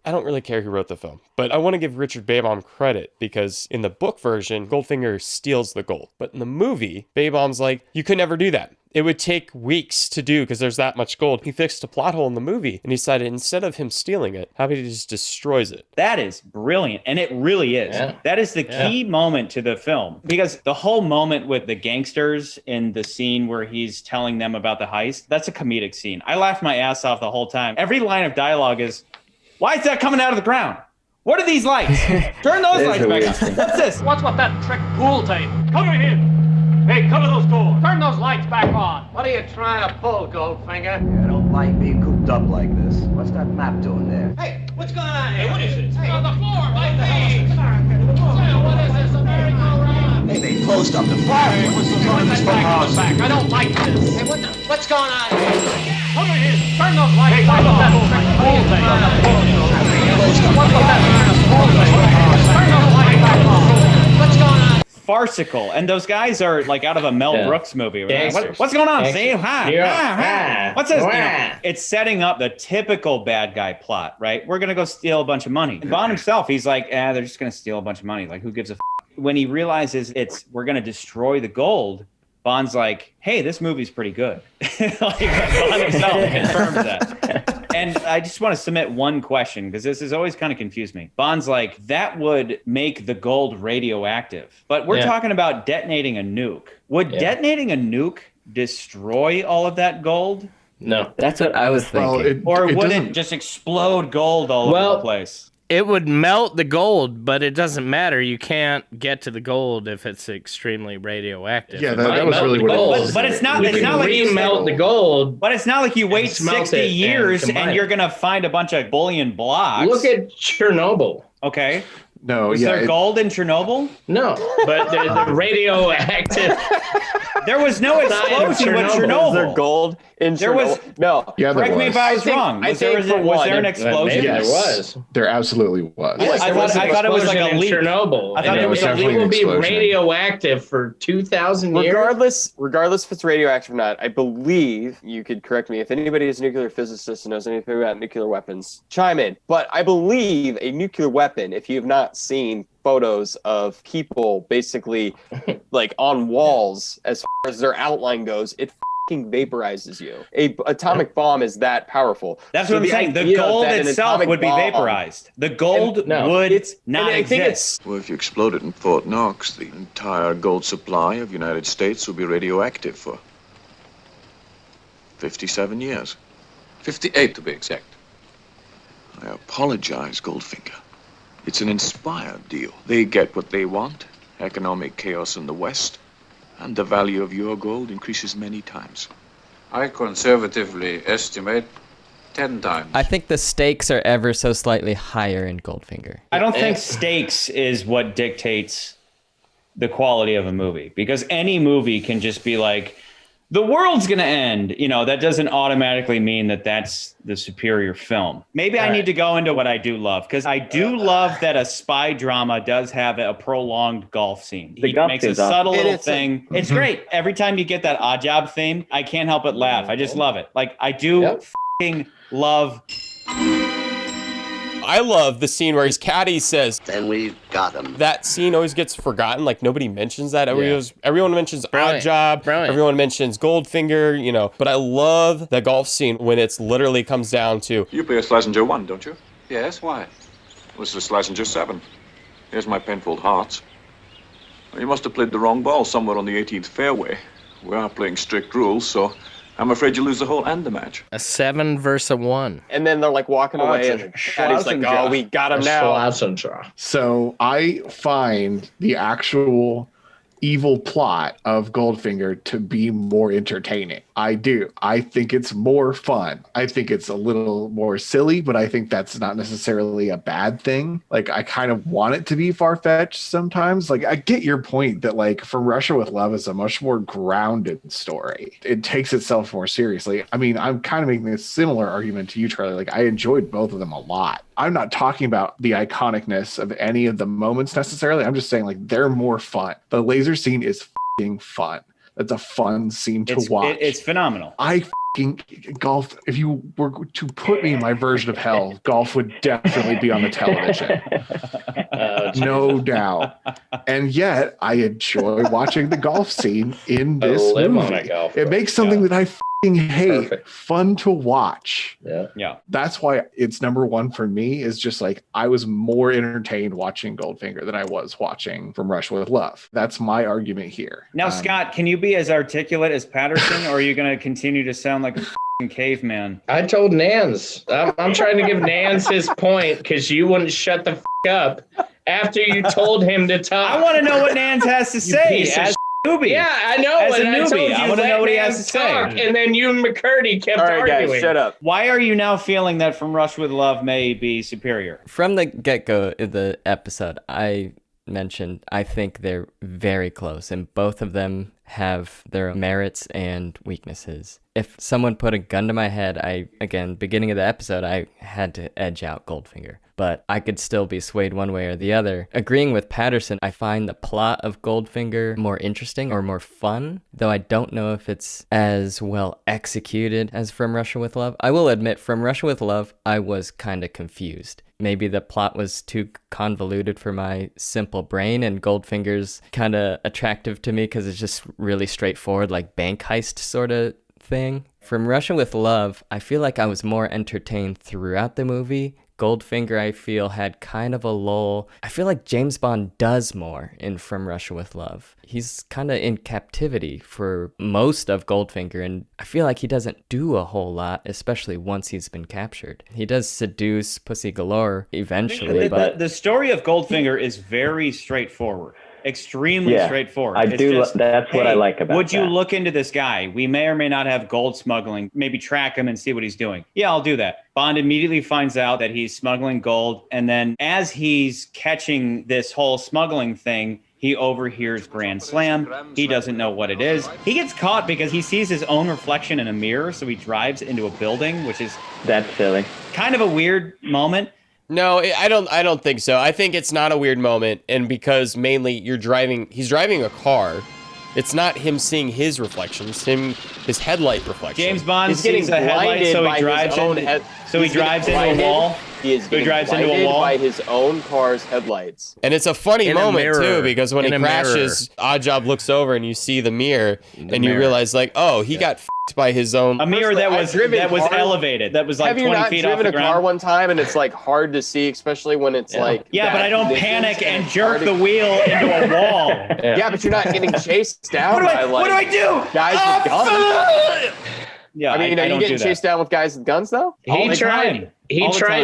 Speaker 3: I don't really care who wrote the film, but I want to give Richard Baybaum credit because in the book version, Goldfinger steals the gold. But in the movie, Baybaum's like, you could never do that. It would take weeks to do because there's that much gold. He fixed a plot hole in the movie and he decided instead of him stealing it, how about he just destroys it?
Speaker 2: That is brilliant. And it really is. Yeah. That is the key moment to the film because the whole moment with the gangsters in the scene where he's telling them about the heist, that's a comedic scene. I laughed my ass off the whole time. Every line of dialogue is, why is that coming out of the ground? What are these lights? Turn those lights back on. What's this?
Speaker 21: What's with that trick pool tape? Come in here. Hey, cover those doors. Turn those lights back on.
Speaker 17: What are you trying to pull, Goldfinger? I don't like being cooped up like this. What's that map doing there?
Speaker 21: Hey, what's What's going on here? Hey, what is it? Hey, on the floor, my feet! What is this, a merry-go-round?
Speaker 8: Hey, they closed up the bar.
Speaker 21: Hey, what's going on in this house? I don't like this. Hey, what's going on here? Over here, turn those lights. Hey, turn those lights. Turn those lights back on. What's going on?
Speaker 2: Farcical, and those guys are like out of a Mel Brooks movie. What's going on? Say hi.
Speaker 15: Yeah.
Speaker 2: What's this? It's setting up the typical bad guy plot, right? We're gonna go steal a bunch of money. Bond himself, he's like, they're just gonna steal a bunch of money. Like, who gives a f? When he realizes we're gonna destroy the gold, Bond's like, hey, this movie's pretty good. Like, Bond himself confirms that. And I just want to submit one question, because this has always kind of confused me. Bond's like, that would make the gold radioactive. But we're talking about detonating a nuke. Would detonating a nuke destroy all of that gold?
Speaker 15: No.
Speaker 10: That's what I was thinking.
Speaker 2: Or would it just explode gold all over the place?
Speaker 5: It would melt the gold, but it doesn't matter. You can't get to the gold if it's extremely radioactive.
Speaker 4: Yeah, that was really what it was.
Speaker 2: But it's not
Speaker 15: You
Speaker 2: like you
Speaker 15: melt the gold.
Speaker 2: But it's not like you wait 60 years and you're gonna find a bunch of bullion blocks.
Speaker 15: Look at Chernobyl.
Speaker 2: Okay.
Speaker 4: No,
Speaker 2: was there gold in Chernobyl?
Speaker 15: No, but the radioactive.
Speaker 2: There was no explosion with Chernobyl.
Speaker 3: Was there gold in
Speaker 2: There was
Speaker 3: no.
Speaker 4: Yeah,
Speaker 2: correct me if I was wrong. Was there an explosion?
Speaker 4: Yes, there was. There absolutely was.
Speaker 15: Yes,
Speaker 2: I thought it was like a leak.
Speaker 15: Chernobyl.
Speaker 2: I thought it was
Speaker 15: it will be radioactive for 2,000 years.
Speaker 3: Regardless if it's radioactive or not, I believe, you could correct me if anybody is a nuclear physicist and knows anything about nuclear weapons, chime in. But I believe a nuclear weapon, if you have not seen photos of people basically like on walls as far as their outline goes, it fucking vaporizes you. A atomic bomb is that powerful.
Speaker 2: That's what I'm saying. The gold itself would be vaporized. The gold would not exist.
Speaker 1: Well, if you explode it in Fort Knox, the entire gold supply of the United States will be radioactive for 57 years. 58 to be exact. I apologize, Goldfinger. It's an inspired deal. They get what they want, economic chaos in the West, and the value of your gold increases many times. I conservatively estimate 10 times.
Speaker 10: I think the stakes are ever so slightly higher in Goldfinger.
Speaker 2: I don't think stakes is what dictates the quality of a movie, because any movie can just be like, the world's gonna end. You know, that doesn't automatically mean that that's the superior film. Maybe I need to go into what I do love, because I do love that a spy drama does have a prolonged golf scene. He makes a subtle little thing. It's great. Every time you get that Oddjob theme, I can't help but laugh. I just love it. Like, I do f***ing love...
Speaker 3: I love the scene where his caddy says,
Speaker 16: "Then we've got him."
Speaker 3: That scene always gets forgotten. Like, nobody mentions that. Everyone mentions Oddjob. Everyone mentions Goldfinger, you know. But I love the golf scene when it's literally comes down to...
Speaker 1: You play a Schlesinger 1, don't you? Yes, why? This is a Schlesinger 7. Here's my penfold hearts. You must have played the wrong ball somewhere on the 18th fairway. We are playing strict rules, so I'm afraid you lose the hole and the match.
Speaker 5: A 7 versus a 1.
Speaker 3: And then they're like walking away, and caddy's like, oh, we got him now.
Speaker 4: So I find the actual evil plot of Goldfinger to be more entertaining. I do. I think it's more fun. I think it's a little more silly, but I think that's not necessarily a bad thing. Like, I kind of want it to be far-fetched sometimes. Like, I get your point that, like, From Russia with Love is a much more grounded story. It takes itself more seriously. I mean, I'm kind of making a similar argument to you, Charlie. Like, I enjoyed both of them a lot. I'm not talking about the iconicness of any of the moments necessarily. I'm just saying, like, they're more fun. The laser scene is f***ing fun. That's a fun scene to watch.
Speaker 2: It's phenomenal.
Speaker 4: I f***ing golf. If you were to put me in my version of hell, golf would definitely be on the television. No doubt. And yet, I enjoy watching the golf scene in this movie. It makes something that I f***ing hate fun to watch.
Speaker 2: Yeah.
Speaker 4: That's why it's number one for me, is just like, I was more entertained watching Goldfinger than I was watching From Russia with Love. That's my argument here.
Speaker 2: Now, Scott, can you be as articulate as Patterson, or are you going to continue to sound like a f***ing caveman?
Speaker 15: I told Nans. I'm trying to give Nans his point because you wouldn't shut the f*** up after you told him to talk.
Speaker 2: I want to know what Nans has to say. newbie.
Speaker 15: Yeah, I know.
Speaker 2: As a
Speaker 15: and I told
Speaker 2: newbie,
Speaker 15: you,
Speaker 2: I want to know what he has to
Speaker 15: talk,
Speaker 2: say.
Speaker 15: And then you and McCurdy kept
Speaker 3: All right,
Speaker 15: arguing.
Speaker 3: guys, shut up.
Speaker 2: Why are you now feeling that From Russia with Love may be superior?
Speaker 10: From the get-go of the episode, I mentioned I think they're very close, and both of them have their merits and weaknesses. If someone put a gun to my head, beginning of the episode, I had to edge out Goldfinger. But I could still be swayed one way or the other. Agreeing with Patterson, I find the plot of Goldfinger more interesting or more fun, though I don't know if it's as well executed as From Russia with Love. I will admit, From Russia with Love, I was kind of confused. Maybe the plot was too convoluted for my simple brain, and Goldfinger's kind of attractive to me because it's just really straightforward, like bank heist sort of thing. From Russia with Love, I feel like I was more entertained throughout the movie. Goldfinger, I feel, had kind of a lull. I feel like James Bond does more in From Russia with Love. He's kind of in captivity for most of Goldfinger, and I feel like he doesn't do a whole lot, especially once he's been captured. He does seduce Pussy Galore eventually, but
Speaker 2: the story of Goldfinger is very straightforward. Extremely straightforward.
Speaker 20: That's what I like about
Speaker 2: would you look into this guy? We may or may not have gold smuggling. Maybe track him and see what he's doing. Yeah, I'll do that. Bond immediately finds out that he's smuggling gold. And then as he's catching this whole smuggling thing, he overhears Grand Slam. He doesn't know what it is. He gets caught because he sees his own reflection in a mirror. So he drives into a building, which is...
Speaker 20: That's silly.
Speaker 2: Kind of a weird moment.
Speaker 3: No, I don't think so. I think it's not a weird moment, and because mainly he's driving a car. It's not him seeing his reflections, his headlight reflection.
Speaker 2: James Bond sees a headlight, so he drives into a wall.
Speaker 3: He is getting blinded by his own car's headlights. And it's a funny moment, too, because when he crashes, Oddjob looks over and you see the mirror, and you realize, like, oh, he got f***ed by his own...
Speaker 2: A mirror that was elevated, that was like 20 feet off the ground. Have you not driven a car
Speaker 3: one time, and it's, like, hard to see, especially when it's, like...
Speaker 2: Yeah, but I don't panic and jerk the wheel into a wall.
Speaker 3: Yeah, but you're not getting chased down by, like...
Speaker 2: What do I do?
Speaker 3: Guys with guns.
Speaker 2: Yeah,
Speaker 3: I mean, are you getting chased down with guys with guns, though?
Speaker 15: He tried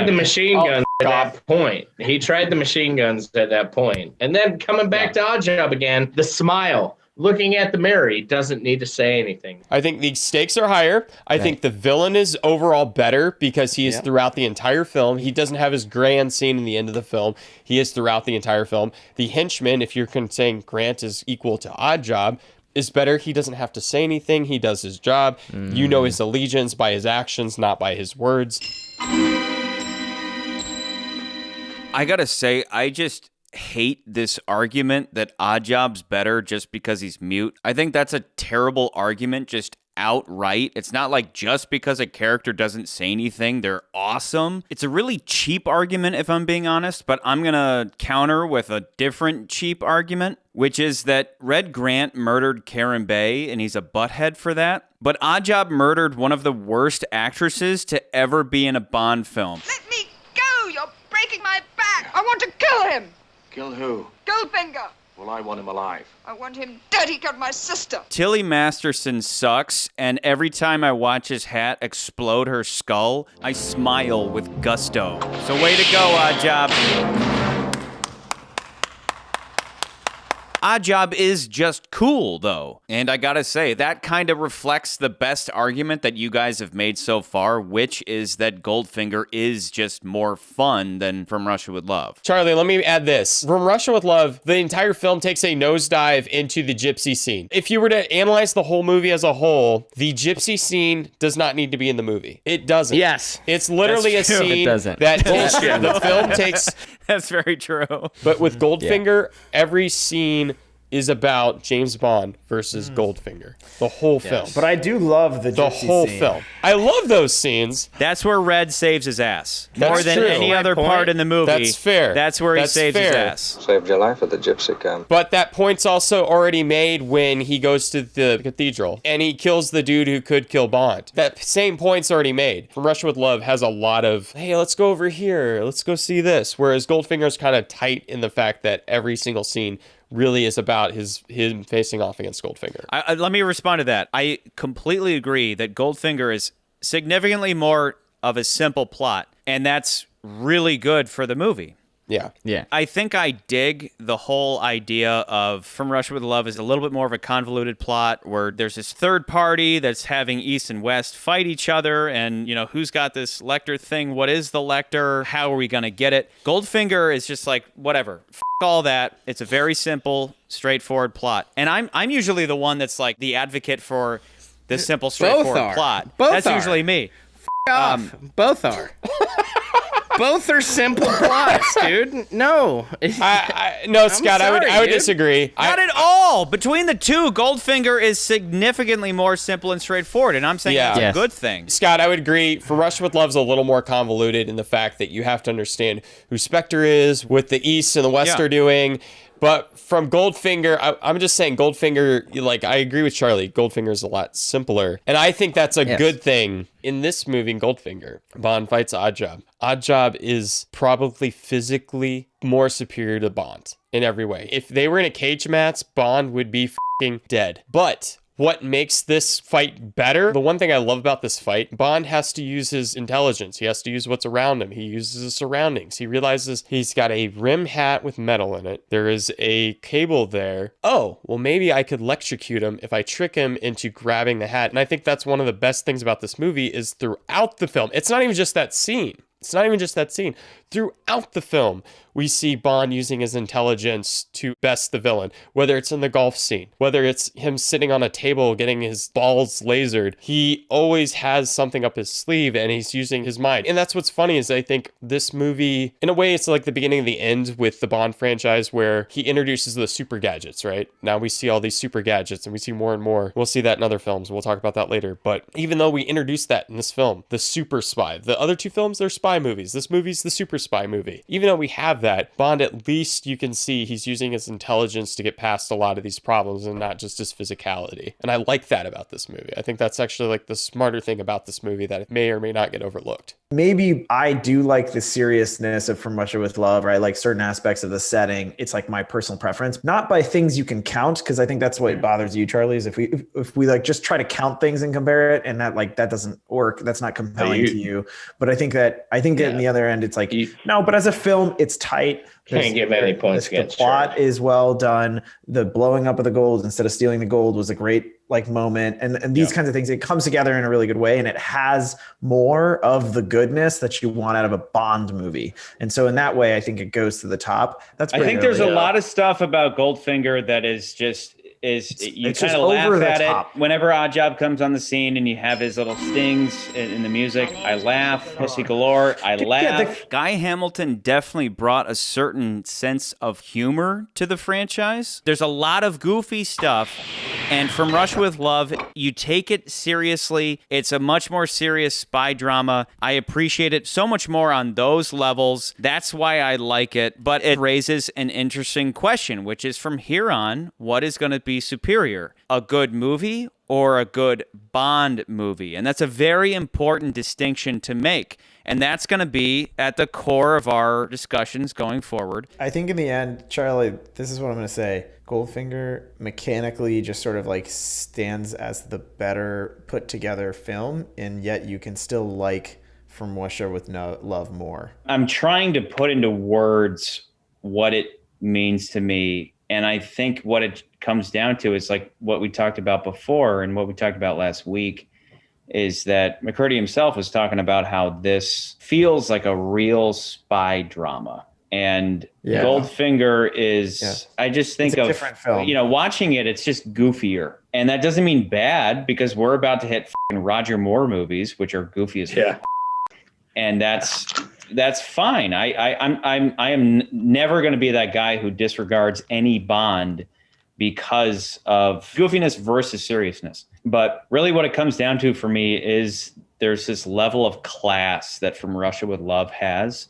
Speaker 15: the machine guns at that point. He tried the machine guns at that point. And then coming back to Oddjob again, the smile. Looking at the mirror, he doesn't need to say anything.
Speaker 3: I think the stakes are higher. I think the villain is overall better because he is throughout the entire film. He doesn't have his grand scene in the end of the film. He is throughout the entire film. The henchman, if you're saying Grant is equal to Oddjob, is better. He doesn't have to say anything. He does his job. You know his allegiance by his actions, not by his words.
Speaker 18: I gotta say, I just hate this argument that Oddjob's better just because he's mute. I think that's a terrible argument, just outright. It's not like just because a character doesn't say anything, they're awesome. It's a really cheap argument, if I'm being honest, but I'm gonna counter with a different cheap argument, which is that Red Grant murdered Karen Bay, and he's a butthead for that. But Oddjob murdered one of the worst actresses to ever be in a Bond film.
Speaker 19: Let me go! You're breaking my back! I want to kill him!
Speaker 11: Kill who?
Speaker 19: Goldfinger!
Speaker 11: Well, I want him alive.
Speaker 19: I want him dead. He killed my sister.
Speaker 18: Tilly Masterson sucks, and every time I watch his hat explode her skull, I smile with gusto. So way to go, Oddjob. Oddjob is just cool, though. And I gotta say, that kind of reflects the best argument that you guys have made so far, which is that Goldfinger is just more fun than From Russia with Love.
Speaker 3: Charlie, let me add this. From Russia with Love, the entire film takes a nosedive into the gypsy scene. If you were to analyze the whole movie as a whole, the gypsy scene does not need to be in the movie. It doesn't.
Speaker 5: Yes.
Speaker 3: It's literally a scene that the film takes...
Speaker 18: That's very true.
Speaker 3: But with Goldfinger, every scene is about James Bond versus Goldfinger. The whole film.
Speaker 6: But I do love the
Speaker 3: whole
Speaker 6: scene.
Speaker 3: film. I love those scenes.
Speaker 18: That's where Red saves his ass.
Speaker 3: That's
Speaker 18: more than
Speaker 3: true.
Speaker 18: any other part in the movie.
Speaker 3: That's fair.
Speaker 18: That's where he saves his ass.
Speaker 8: Saved your life at the gypsy camp.
Speaker 3: But that point's also already made when he goes to the cathedral and he kills the dude who could kill Bond. That same point's already made. From Russia with Love has a lot of, hey, let's go over here. Let's go see this. Whereas Goldfinger's kind of tight in the fact that every single scene really is about him facing off against Goldfinger.
Speaker 18: Let me respond to that. I completely agree that Goldfinger is significantly more of a simple plot, and that's really good for the movie.
Speaker 3: Yeah.
Speaker 10: Yeah.
Speaker 18: I think I dig the whole idea of From Russia with Love is a little bit more of a convoluted plot where there's this third party that's having East and West fight each other, and, who's got this Lecter thing? What is the Lecter? How are we going to get it? Goldfinger is just like, whatever. F all that. It's a very simple, straightforward plot. And I'm usually the one that's like the advocate for the simple, straightforward plot. That's usually me.
Speaker 5: Off. Both are. Both are simple plots, dude. No.
Speaker 3: No, Scott, I would disagree.
Speaker 18: Not at all. Between the two, Goldfinger is significantly more simple and straightforward, and I'm saying that's a good thing.
Speaker 3: Scott, I would agree. For Russia with Love's a little more convoluted in the fact that you have to understand who Spectre is, what the East and the West are doing. But from Goldfinger, I'm just saying Goldfinger, like, I agree with Charlie. Goldfinger is a lot simpler. And I think that's a good thing. In this movie, in Goldfinger, Bond fights Oddjob. Oddjob is probably physically more superior to Bond in every way. If they were in a cage match, Bond would be f***ing dead. But what makes this fight better, the one thing I love about this fight, Bond has to use his intelligence. He has to use what's around him. He uses his surroundings. He realizes he's got a rim hat with metal in it. There is a cable there. Oh, well, maybe I could electrocute him if I trick him into grabbing the hat. And I think that's one of the best things about this movie is throughout the film. It's not even just that scene. Throughout the film, we see Bond using his intelligence to best the villain, whether it's in the golf scene, whether it's him sitting on a table getting his balls lasered. He always has something up his sleeve and he's using his mind. And that's what's funny is I think this movie, in a way, it's like the beginning of the end with the Bond franchise where he introduces the super gadgets, right? Now we see all these super gadgets and we see more and more. We'll see that in other films. We'll talk about that later. But even though we introduced that in this film, the super spy, the other two films, they're spy movies. This movie's the super spy movie. Even though we have that, Bond, at least you can see he's using his intelligence to get past a lot of these problems and not just his physicality. And I like that about this movie. I think that's actually like the smarter thing about this movie that may or may not get overlooked.
Speaker 6: Maybe I do like the seriousness of From Russia with Love, or I like certain aspects of the setting. It's like my personal preference, not by things you can count, because I think that's what bothers you, Charlie, is if we like just try to count things and compare it, and that doesn't work. That's not compelling to you. But I think that in the other end, it's like no. But as a film, it's tight.
Speaker 15: Can't give any points against
Speaker 6: the plot is well done. The blowing up of the gold instead of stealing the gold was a great moment, and these kinds of things. It comes together in a really good way, and it has more of the goodness that you want out of a Bond movie. And so in that way, I think it goes to the top.
Speaker 2: I think there's a lot of stuff about Goldfinger that is just. You kind of laugh at it whenever Oddjob comes on the scene and you have his little stings in the music. I laugh. Pussy Galore. I laugh.
Speaker 18: Guy Hamilton definitely brought a certain sense of humor to the franchise. There's a lot of goofy stuff, and From Russia with Love, you take it seriously. It's a much more serious spy drama. I appreciate it so much more on those levels. That's why I like it, but it raises an interesting question, which is from here on, what is going to be superior, a good movie or a good Bond movie? And that's a very important distinction to make. And that's going to be at the core of our discussions going forward.
Speaker 6: I think in the end, Charlie, this is what I'm going to say. Goldfinger mechanically just sort of like stands as the better put together film, and yet you can still like From Russia with Love more.
Speaker 2: I'm trying to put into words what it means to me. And I think what it comes down to is like what we talked about before and what we talked about last week is that McCurdy himself was talking about how this feels like a real spy drama. And Goldfinger is, I just think of, different film. Watching it, it's just goofier. And that doesn't mean bad, because we're about to hit Roger Moore movies, which are goofy as and that's fine. I am never going to be that guy who disregards any Bond because of goofiness versus seriousness. But really what it comes down to for me is there's this level of class that From Russia with Love has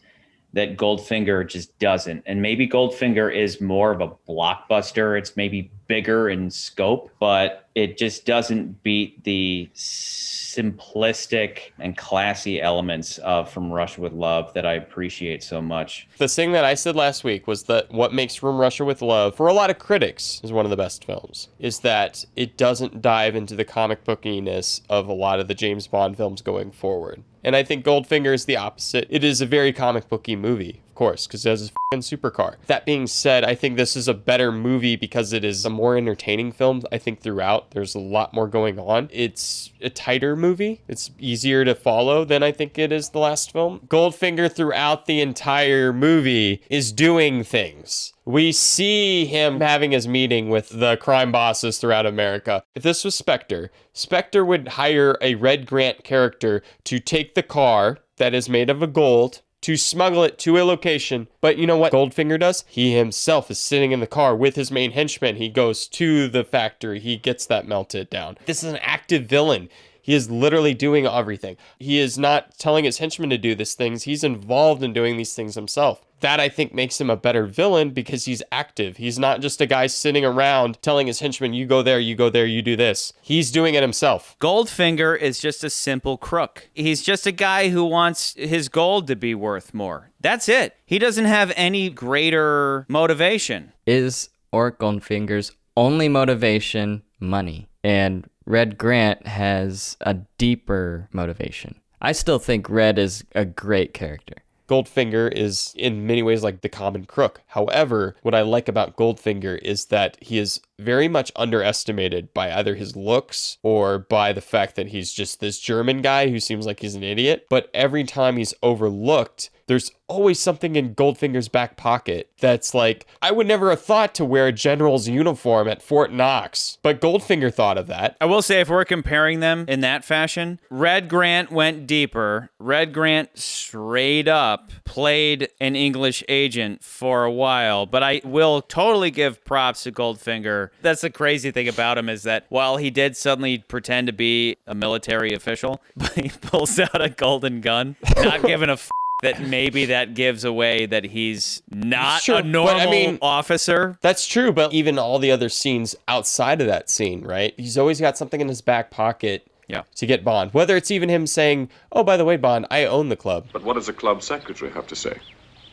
Speaker 2: that Goldfinger just doesn't. And maybe Goldfinger is more of a blockbuster. It's maybe bigger in scope, but it just doesn't beat the simplistic and classy elements of From Russia with Love that I appreciate so much.
Speaker 3: The thing that I said last week was that what makes From Russia with Love, for a lot of critics, is one of the best films, is that it doesn't dive into the comic bookiness of a lot of the James Bond films going forward. And I think Goldfinger is the opposite. It is a very comic booky movie. course, because it has his fucking supercar. That being said, I think this is a better movie because it is a more entertaining film. I think throughout, there's a lot more going on. It's a tighter movie. It's easier to follow than I think it is the last film. Goldfinger throughout the entire movie is doing things. We see him having his meeting with the crime bosses throughout America. If this was Spectre, Spectre would hire a Red Grant character to take the car that is made of a gold, to smuggle it to a location. But you know what Goldfinger does? He himself is sitting in the car with his main henchman. He goes to the factory. He gets that melted down. This is an active villain. He is literally doing everything. He is not telling his henchmen to do these things. He's involved in doing these things himself. That, I think, makes him a better villain because he's active. He's not just a guy sitting around telling his henchmen, you go there, you do this. He's doing it himself.
Speaker 18: Goldfinger is just a simple crook. He's just a guy who wants his gold to be worth more. That's it. He doesn't have any greater motivation.
Speaker 10: Is Auric Goldfinger's only motivation money? And Red Grant has a deeper motivation. I still think Red is a great character.
Speaker 3: Goldfinger is in many ways like the common crook. However, what I like about Goldfinger is that he is very much underestimated by either his looks or by the fact that he's just this German guy who seems like he's an idiot. But every time he's overlooked, there's always something in Goldfinger's back pocket that's like, I would never have thought to wear a general's uniform at Fort Knox, but Goldfinger thought of that.
Speaker 18: I will say, if we're comparing them in that fashion, Red Grant went deeper. Red Grant straight up played an English agent for a while, but I will totally give props to Goldfinger. That's the crazy thing about him, is that while he did suddenly pretend to be a military official, but he pulls out a golden gun, not giving a that maybe that gives away that he's not a normal officer.
Speaker 3: That's true, but even all the other scenes outside of that scene, right? He's always got something in his back pocket to get Bond. Whether it's even him saying, oh, by the way, Bond, I own the club.
Speaker 1: But what does the club secretary have to say?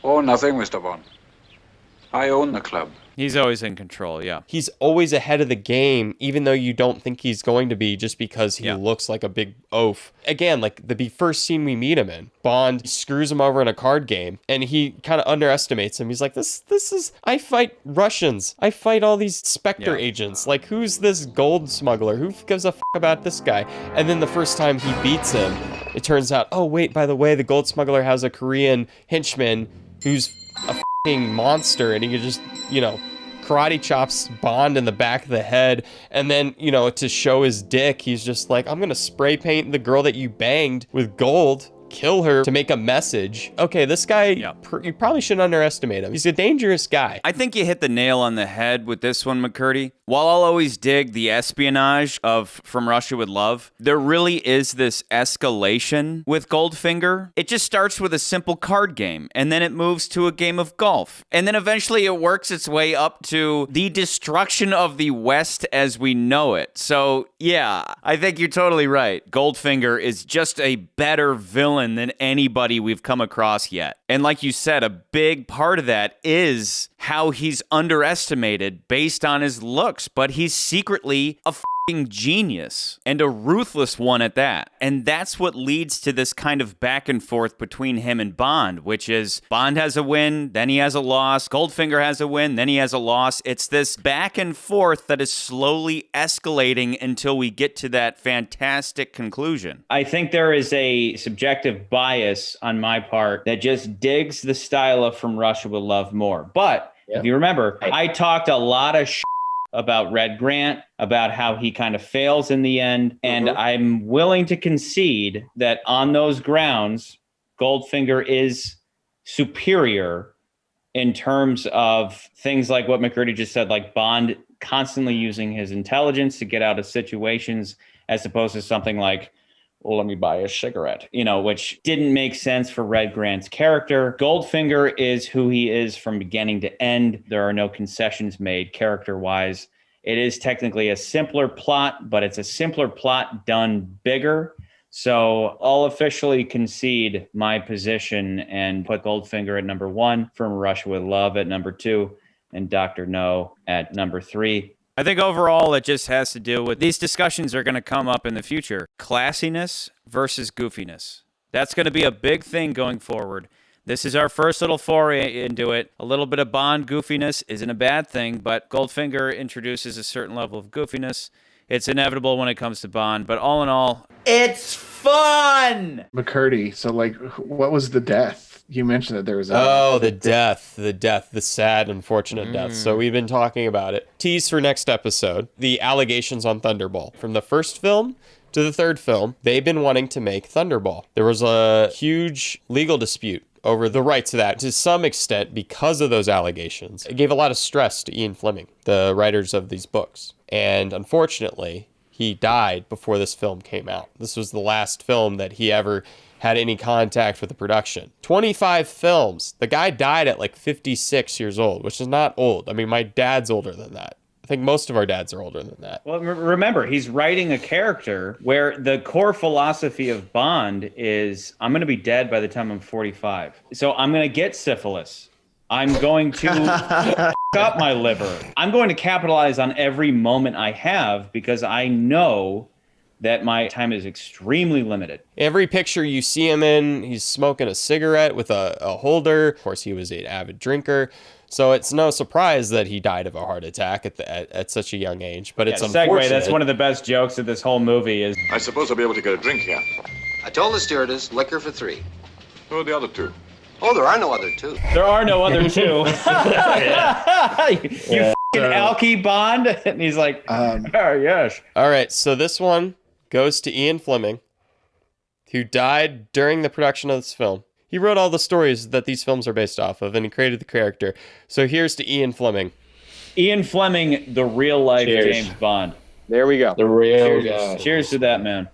Speaker 1: Oh, nothing, Mr. Bond. I own the club.
Speaker 18: He's always in control, yeah.
Speaker 3: He's always ahead of the game, even though you don't think he's going to be, just because he looks like a big oaf. Again, like the first scene we meet him in, Bond screws him over in a card game, and he kind of underestimates him. He's like, this is, I fight Russians. I fight all these Spectre agents. Like, who's this gold smuggler? Who gives a f*** about this guy? And then the first time he beats him, it turns out, oh, wait, by the way, the gold smuggler has a Korean henchman who's a f***ing monster, and he could just, karate chops Bond in the back of the head, and then, to show his dick, he's just like, I'm gonna spray paint the girl that you banged with gold, kill her to make a message. Okay, this guy, you probably shouldn't underestimate him. He's a dangerous guy.
Speaker 18: I think you hit the nail on the head with this one, McCurdy. While I'll always dig the espionage of From Russia with Love, there really is this escalation with Goldfinger. It just starts with a simple card game, and then it moves to a game of golf. And then eventually it works its way up to the destruction of the West as we know it. So, yeah, I think you're totally right. Goldfinger is just a better villain than anybody we've come across yet. And like you said, a big part of that is how he's underestimated based on his looks, but he's secretly a f***ing genius, and a ruthless one at that. And that's what leads to this kind of back and forth between him and Bond, which is Bond has a win, then he has a loss, Goldfinger has a win, then he has a loss. It's this back and forth that is slowly escalating until we get to that fantastic conclusion.
Speaker 2: I think there is a subjective bias on my part that just digs the style of From Russia with Love more. But if you remember, I talked a lot of about Red Grant, about how he kind of fails in the end. And I'm willing to concede that on those grounds, Goldfinger is superior in terms of things like what McCurdy just said, like Bond constantly using his intelligence to get out of situations, as opposed to something like, well, let me buy a cigarette, which didn't make sense for Red Grant's character. Goldfinger is who he is from beginning to end. There are no concessions made character-wise. It is technically a simpler plot, but it's a simpler plot done bigger. So I'll officially concede my position and put Goldfinger at number 1, From Russia with Love at number 2, and Dr. No at number 3.
Speaker 18: I think overall it just has to do with these discussions are going to come up in the future. Classiness versus goofiness. That's going to be a big thing going forward. This is our first little foray into it. A little bit of Bond goofiness isn't a bad thing, but Goldfinger introduces a certain level of goofiness. It's inevitable when it comes to Bond, but all in all,
Speaker 2: it's fun!
Speaker 4: McCurdy, so like, what was the death? You mentioned that there was
Speaker 3: the sad, unfortunate death. So we've been talking about it. Tease for next episode, the allegations on Thunderball. From the first film to the third film, they've been wanting to make Thunderball. There was a huge legal dispute over the rights to that, to some extent, because of those allegations. It gave a lot of stress to Ian Fleming, the writers of these books. And unfortunately, he died before this film came out. This was the last film that he ever had any contact with the production. 25 films. The guy died at like 56 years old, which is not old. I mean, my dad's older than that. I think most of our dads are older than that.
Speaker 2: Well, remember, he's writing a character where the core philosophy of Bond is, I'm going to be dead by the time I'm 45. So I'm going to get syphilis. I'm going to f*** up my liver. I'm going to capitalize on every moment I have because I know that my time is extremely limited.
Speaker 3: Every picture you see him in, he's smoking a cigarette with a holder. Of course, he was an avid drinker. So it's no surprise that he died of a heart attack at such a young age. But it's unfortunate.
Speaker 2: That's one of the best jokes of this whole movie is...
Speaker 1: I suppose I'll be able to get a drink here.
Speaker 17: I told the stewardess, liquor for 3.
Speaker 1: Who are the other 2?
Speaker 17: Oh, there are no other 2.
Speaker 2: There are no other 2. You f***ing alky Bond? And he's like, oh, yes.
Speaker 3: All right, so this one goes to Ian Fleming, who died during the production of this film. He wrote all the stories that these films are based off of, and he created the character. So here's to Ian Fleming.
Speaker 2: Ian Fleming, the real-life James Bond.
Speaker 9: There we go.
Speaker 15: The real guy.
Speaker 2: Cheers to that, man.